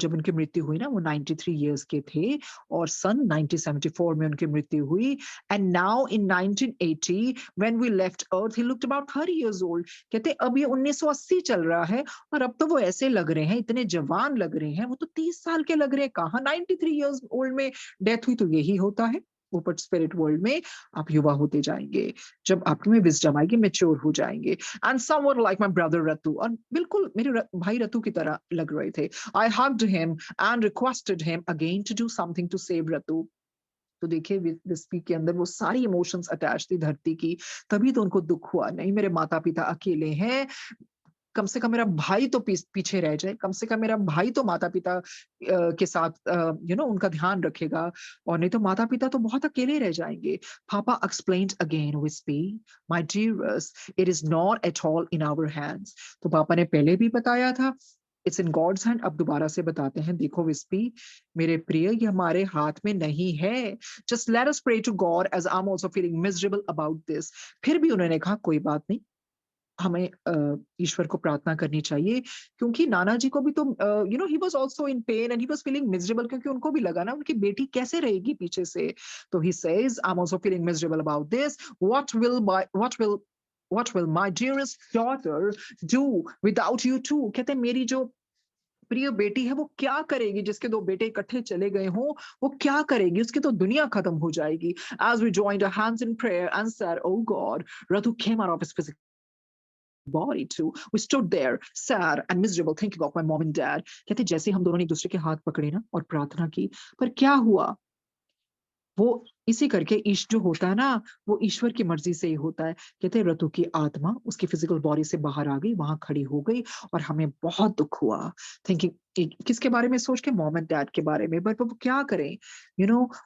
उनकी मृत्यु हुई ना, वो 93 years के थे, और सन 1974 में उनकी मृत्यु हुई। And now in 1980, when we left Earth, he looked about 30 years old। कहते अब ये 1980 चल रहा है, और अब तो वो ऐसे लग रहे हैं, इतने जवान लग रहे हैं, वो तो 30 साल के लग रहे हैं। कहाँ 93 years old में डेथ हुई, तो यही होता है, ऊपर स्पिरिट वर्ल्ड में आप युवा होते जाएंगे, जब आप में विजडम आएगी, मेच्योर हो जाएंगे। And someone like my brother रतु, और बिल्कुल मेरे भाई रतु की तरह लग रहे थे। I hugged him and requested him again to do something to save Ratu. तो देखिए विस्पी के अंदर वो सारी इमोशंस अटैच थी धरती की, तभी तो उनको दुख हुआ, नहीं मेरे माता पिता अकेले हैं, कम से कम मेरा भाई तो पीछे रह जाए, कम से कम मेरा भाई तो माता पिता के साथ उनका ध्यान रखेगा, और नहीं तो माता पिता तो बहुत अकेले रह जाएंगे। पापा एक्सप्लेन्ड अगेन, विस्पी my dearest it is not at all in our hands. तो पापा ने पहले भी बताया था, इट्स इन गॉड्स हैंड, अब दोबारा से बताते हैं, देखो विस्पी मेरे प्रिय, ये हमारे हाथ में नहीं है। Just let us pray to God as I am also feeling miserable about this. फिर भी उन्होंने कहा कोई बात नहीं, हमें ईश्वर को प्रार्थना करनी चाहिए, क्योंकि नाना जी को भी तो he was also in pen and he was feeling miserable, क्योंकि उनको भी लगा ना उनकी बेटी कैसे रहेगी पीछे से। तो he says I am also feeling miserable about this, what will my dearest daughter do without you too. कहते हैं मेरी जो प्रिय बेटी है वो क्या करेगी, जिसके दो बेटे इकट्ठे चले गए हों, वो क्या करेगी, उसकी तो दुनिया खत्म हो जाएगी। As we joined our hands in prayer and said, "Oh God," Ratu came out of his physical body too. We stood there, sad and miserable, thinking of my mom and dad. कहते जैसे हम दोनों ने एक दूसरे के हाथ पकड़े ना और प्रार्थना की, पर क्या हुआ, वो इसी करके ईश जो होता है ना, वो ईश्वर की मर्ज़ी से ही होता है। कहते हैं रतु की आत्मा उसकी फ़िज़िकल बॉडी से बाहर आ गई, वहाँ खड़ी हो गई और हमें बहुत दुःख हुआ। थिंकिंग कि किसके बारे में सोच के मॉम एंड डैड के बारे में, बट वो क्या करें?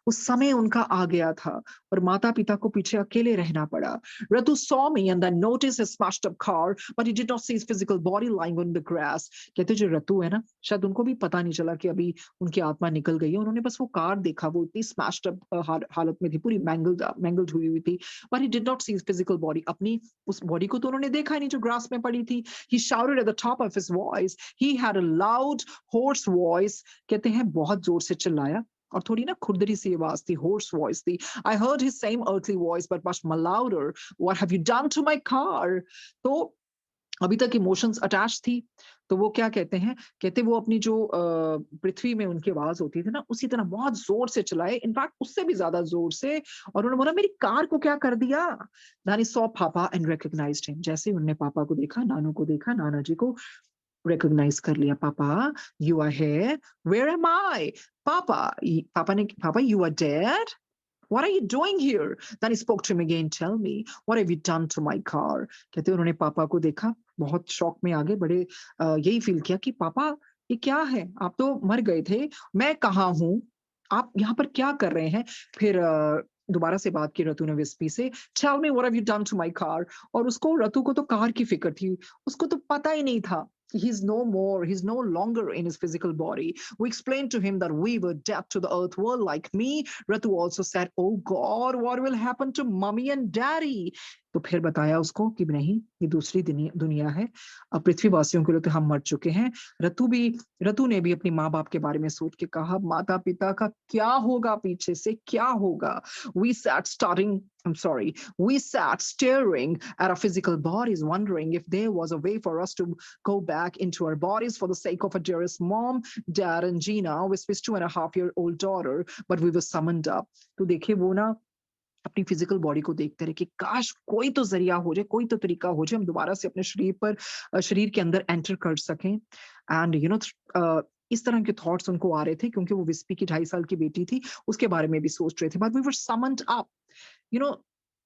उस समय उनका आ गया था और माता-पिता को पीछे अकेले रहना पड़ा। Ratu saw me and then noticed his smashed up car, but he did not see his physical body lying on the grass. कहते जो रतु है ना, शायद उनको भी पता नहीं चला कि अभी उनकी आत्मा निकल गई है। उन्होंने बस वो कार देखा, वो इतनी स्मैश्ड अप हालत में थी, पूरी मैंगल्ड हुई हुई थी। But he did not see his physical body, अपनी उस बॉडी को तो उन्होंने देखा ही नहीं जो ग्रास में पड़ी थी। He shouted at the top of his voice, he had a loud hoarse voice, कहते हैं बहुत जोर से चिल्लाया और थोड़ी ना खुरदरी सी आवाज थी, होर्स वॉइस थी। I heard his same earthly voice but much louder, what have you done to my car. तो अभी तक इमोशंस अटैच थी, तो वो क्या कहते हैं, कहते वो अपनी जो पृथ्वी में उनकी आवाज़ होती थी ना, उसी तरह बहुत ज़ोर से चिल्लाए, इनफैक्ट उससे भी ज़्यादा ज़ोर से, और उन्होंने बोला मेरी कार को क्या कर दिया? देन ही सॉ पापा एंड रिकॉग्नाइज्ड हिम। जैसे ही उन्होंने पापा को देखा, नानू को देखा, नाना जी को रिकॉग्नाइज़ कर लिया। Papa, you are here? Where am I? Papa you are dead? What are you doing here? Then he spoke to him again. Tell me, what have you done to my car? कहते उन्होंने पापा को देखा, बहुत शॉक में आ गए, बड़े यही फील किया कि पापा ये क्या है? आप तो मर गए थे, मैं कहाँ हूँ? आप यहाँ पर क्या कर रहे हैं? फिर दोबारा से बात की रतु ने विस्पी से, Tell me what have you done to my car? और उसको रतु को तो कार की फिक्र थी, उसको तो पता ही नहीं था कि he's no longer in his physical body. We explained to him that we were dead to the earth world like me. Ratu also said, oh God, what will happen to mommy and daddy? तो फिर बताया उसको कि नहीं, ये दूसरी दुनिया है, अब पृथ्वीवासियों के लिए तो हम मर चुके हैं। रतु ने भी अपनी माँ बाप के बारे में सोच के कहा, माता पिता का क्या होगा, पीछे से क्या होगा? we sat starting I'm sorry, we sat staring at our physical bodies, wondering if there was a way for us to go back into our bodies for the sake of our dearest mom, dad, and Gina, with his 2.5-year-old daughter, but we were summoned up. तो देखिए वो ना अपनी फिजिकल बॉडी को देखते रहे कि काश कोई तो जरिया हो जाए, कोई तो तरीका हो जाए, हम दोबारा से अपने शरीर के अंदर एंटर कर सकें। एंड इस तरह के थॉट्स उनको आ रहे थे क्योंकि वो विस्पी की 2.5 साल की बेटी थी, उसके बारे में भी सोच रहे थे। But we were summoned up, you know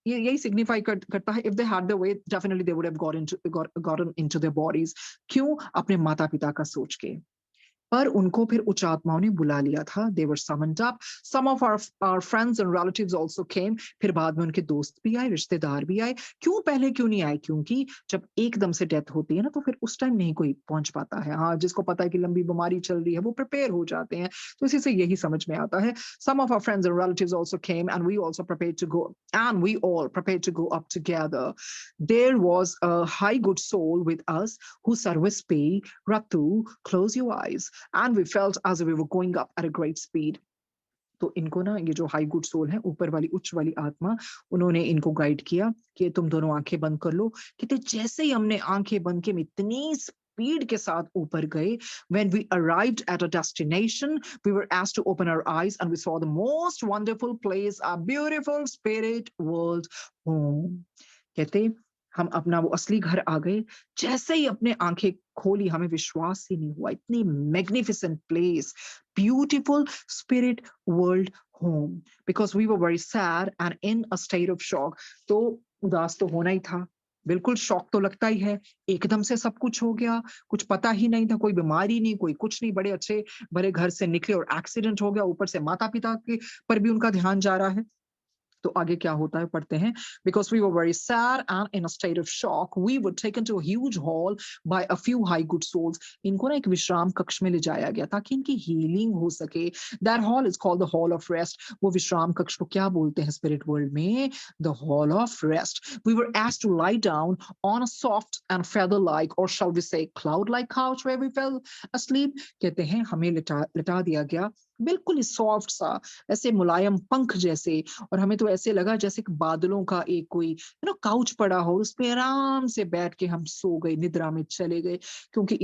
ये यही सिग्निफाई करता है, if they had the way definitely they would have gotten into their bodies. क्यों? अपने माता पिता का सोच के। पर उनको फिर उच्च आत्माओं ने बुला लिया था। They were summoned up. Some of our friends and relatives also came. फिर बाद में उनके दोस्त भी आए, रिश्तेदार भी आए। क्यों पहले क्यों नहीं आए? क्योंकि जब एकदम से डेथ होती है ना, तो फिर उस टाइम नहीं कोई पहुंच पाता है। हाँ, जिसको पता है कि लंबी बीमारी चल रही है, वो प्रिपेयर हो जाते हैं। तो इसी से यही समझ में आता है। Some of our friends and relatives also came and we also prepared to go and we all prepared to go up together. There was a high good soul with us who said, Wispy, Ratu, close your eyes. And we felt as if we were going up at a great speed. तो इनको ना ये जो हाई गुड सोल है, ऊपर वाली उच्च वाली आत्मा, उन्होंने इनको गाइड किया कि तुम दोनों आंखें बंद कर लो। कहते जैसे ही हमने आंखें बंद की, हम इतनी स्पीड के साथ ऊपर गए। when we arrived at a destination, we were asked to open our eyes and we saw the most wonderful place, a beautiful spirit world home. कहते हम अपना वो असली घर आ गए। जैसे ही अपने आंखें खोली, हमें विश्वास ही नहीं हुआ, इतनी magnificent place, beautiful spirit world home, because we were very sad and in a state of shock. तो उदास तो होना ही था, बिल्कुल शॉक तो लगता ही है। एकदम से सब कुछ हो गया, कुछ पता ही नहीं था, कोई बीमारी नहीं, कोई कुछ नहीं, बड़े अच्छे बड़े घर से निकले और एक्सीडेंट हो गया, ऊपर से माता पिता के पर भी उनका ध्यान जा रहा है। तो आगे क्या होता है पढ़ते हैं। Because we were very sad and in a state of shock, we were taken to a huge hall by a few high good souls. इनको ना एक विश्राम कक्ष में ले जाया गया ताकि इनकी हीलिंग हो सके। That hall is called the hall of rest. वो विश्राम कक्ष को क्या बोलते हैं स्पिरिट वर्ल्ड में? The hall of rest. We were asked to lie down on a soft and feather-like, or shall we say cloud-like couch where we fell asleep. कहते हैं हमें लिटा दिया गया बिल्कुल ही सॉफ्ट सा, ऐसे मुलायम पंख जैसे, और हमें तो ऐसे लगा जैसे कि बादलों का एक कोई काउच पड़ा हो, उस पे आराम से बैठ के हम सो गए, निद्रा में चले गए। क्योंकि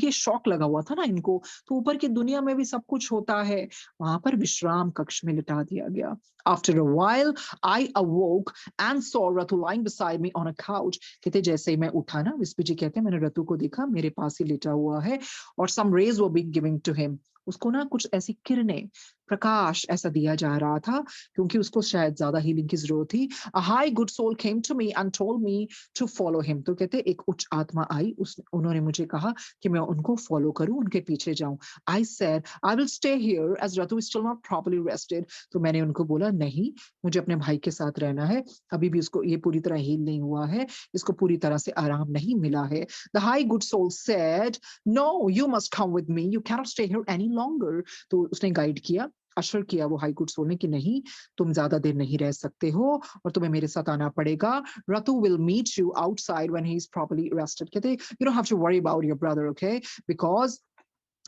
ये शॉक लगा हुआ था ना इनको, तो ऊपर की दुनिया में भी सब कुछ होता है, वहां पर विश्राम कक्ष में लिटा दिया गया। After a while, I awoke and saw Ratu lying beside me on a couch. कहते जैसे ही मैं उठा ना, विस्पी जी कहते हैं मैंने रतु को देखा, मेरे पास ही लेटा हुआ है, और some rays were being given to him. उसको ना कुछ ऐसी किरणें प्रकाश ऐसा दिया जा रहा था, क्योंकि उसको शायद ज़्यादा हीलिंग की ज़रूरत थी। A high good soul came to me and told me to follow him. तो कहते हैं एक उच्च आत्मा आई, उन्होंने मुझे कहा कि मैं उनको फॉलो करूं, उनके पीछे जाऊं। I said I will stay here as Ratu is still not properly rested. तो मैंने उनको बोला नहीं, मुझे अपने भाई के साथ रहना है, अभी भी उसको ये पूरी तरह हील नहीं हुआ है, इसको पूरी तरह से आराम नहीं मिला है। The high good soul said, No, you must come with me. You cannot stay here any longer. तो उसने गाइड किया, अशर किया वो हाई गुड सोल ने कि नहीं, तुम ज्यादा देर नहीं रह सकते हो और तुम्हें मेरे साथ आना पड़ेगा। Ratu will meet you outside when he is properly rested. कहते you don't have to worry about your brother, okay, because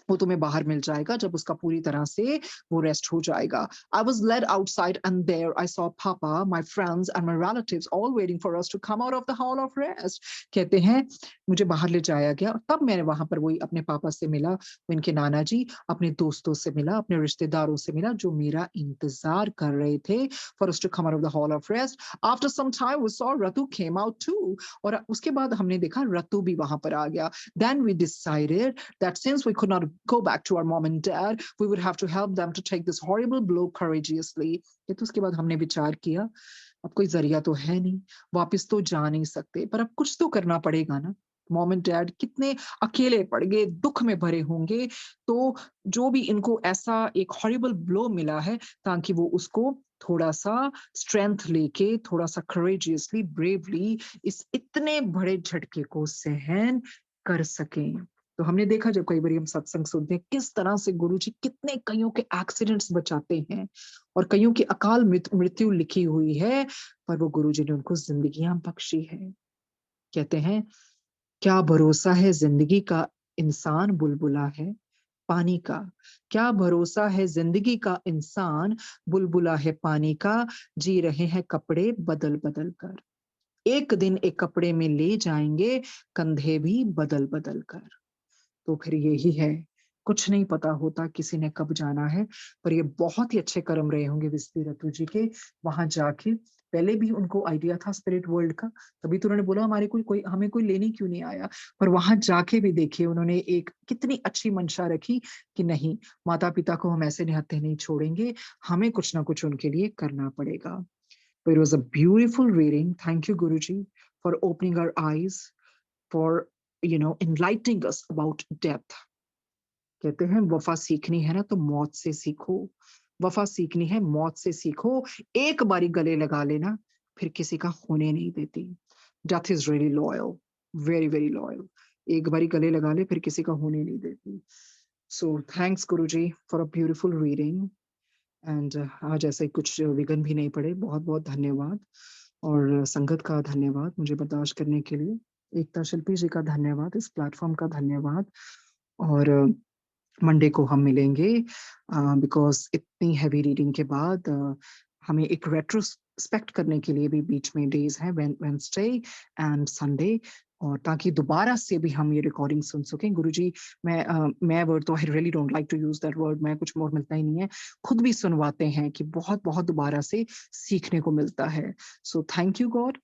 वो तुम्हें बाहर मिल जाएगा जब उसका पूरी तरह से वो रेस्ट हो जाएगा। I was led outside and there I saw Papa, my friends and my relatives all waiting for us to come out of the hall of rest. कहते हैं मुझे बाहर ले जाया गया, तब मैंने वहां पर वही अपने पापा से मिला, इनके नाना जी, अपने दोस्तों से मिला, अपने रिश्तेदारों से मिला जो मेरा इंतजार कर रहे थे for us to come out of the hall of rest. After some time we saw Ratu came out too. और उसके बाद हमने देखा रतु भी वहां पर आ गया। Then we decided that since we could not go back to our mom and dad, we would have to help them to take this horrible blow courageously. ये तो उसके बाद हमने विचार किया, अब कोई जरिया तो है नहीं, वापस तो जा नहीं सकते, पर अब कुछ तो करना पड़ेगा ना। मॉम एंड डैड कितने अकेले पड़ गए, दुख में भरे होंगे, तो जो भी इनको ऐसा एक हॉरिबल ब्लो मिला है, ताकि वो उसको थोड़ा सा स्ट्रेंथ लेके, थोड़ा सा करेजियसली, ब्रेवली इस इतने बड़े झटके को सहन कर सकें। तो हमने देखा जब कई बार हम सत्संग सुनते हैं किस तरह से गुरुजी कितने कईयों के एक्सीडेंट्स बचाते हैं और कईयों की अकाल मृत्यु लिखी हुई है, पर वो गुरुजी ने उनको जिंदगियां बख्शी है। कहते हैं क्या भरोसा है जिंदगी का, इंसान बुलबुला है पानी का। क्या भरोसा है जिंदगी का, इंसान बुलबुला है पानी का। जी रहे हैं कपड़े बदल बदल कर, एक दिन एक कपड़े में ले जाएंगे कंधे भी बदल बदल कर। तो फिर यही है, कुछ नहीं पता होता किसी ने कब जाना है, पर ये बहुत ही अच्छे कर्म रहे होंगे विस्ती रतु जी के, वहां जाके। पहले भी उनको आइडिया था स्पिरिट वर्ल्ड का, तभी तो उन्होंने बोला हमारे कोई हमें कोई लेने क्यों नहीं आया। पर वहां जाके भी देखिए उन्होंने एक कितनी अच्छी मंशा रखी कि नहीं, माता पिता को हम ऐसे निहत्थे नहीं छोड़ेंगे, हमें कुछ ना कुछ उनके लिए करना पड़ेगा। So it was a beautiful reading. Thank you, Guruji, for opening our eyes, for enlightening us about death. कहते हैं वफा सीखनी है ना तो मौत से सीखो, वफा सीखनी है मौत से सीखो, एक बारी गले लगा लेना फिर किसी का होने नहीं देती। Death is really loyal, very very loyal, एक बारी गले लगा ले फिर किसी का होने नहीं देती। So thanks Guruji for a beautiful reading. And आज ऐसे कुछ विघ्न भी नहीं पड़े, बहुत बहुत धन्यवाद। और संगत का धन्यवाद मुझे बर्दाश्त करने के लिए, एकता शिल्पी जी का धन्यवाद, इस प्लेटफॉर्म का धन्यवाद। और मंडे को हम मिलेंगे, बिकॉज इतनी हैवी रीडिंग के बाद हमें एक रेट्रोस्पेक्ट करने के लिए भी बीच में डेज हैं, वेडनेसडे एंड संडे, और ताकि दोबारा से भी हम ये रिकॉर्डिंग सुन सकें। गुरुजी मैं वर्ड तो I really don't like to use that word, मैं कुछ और मिलता ही नहीं है, खुद भी सुनवाते हैं कि बहुत बहुत दोबारा से सीखने को मिलता है। So thank you God,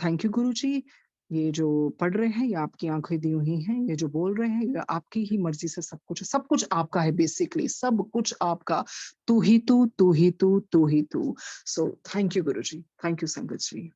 thank you Guruji. ये जो पढ़ रहे हैं ये आपकी आंखें दी हुई हैं, ये जो बोल रहे हैं ये आपकी ही मर्जी से सब कुछ आपका है, बेसिकली सब कुछ आपका। तू ही तू, तू ही तू, तू ही तू। सो thank you Guruji, thank you संगत जी।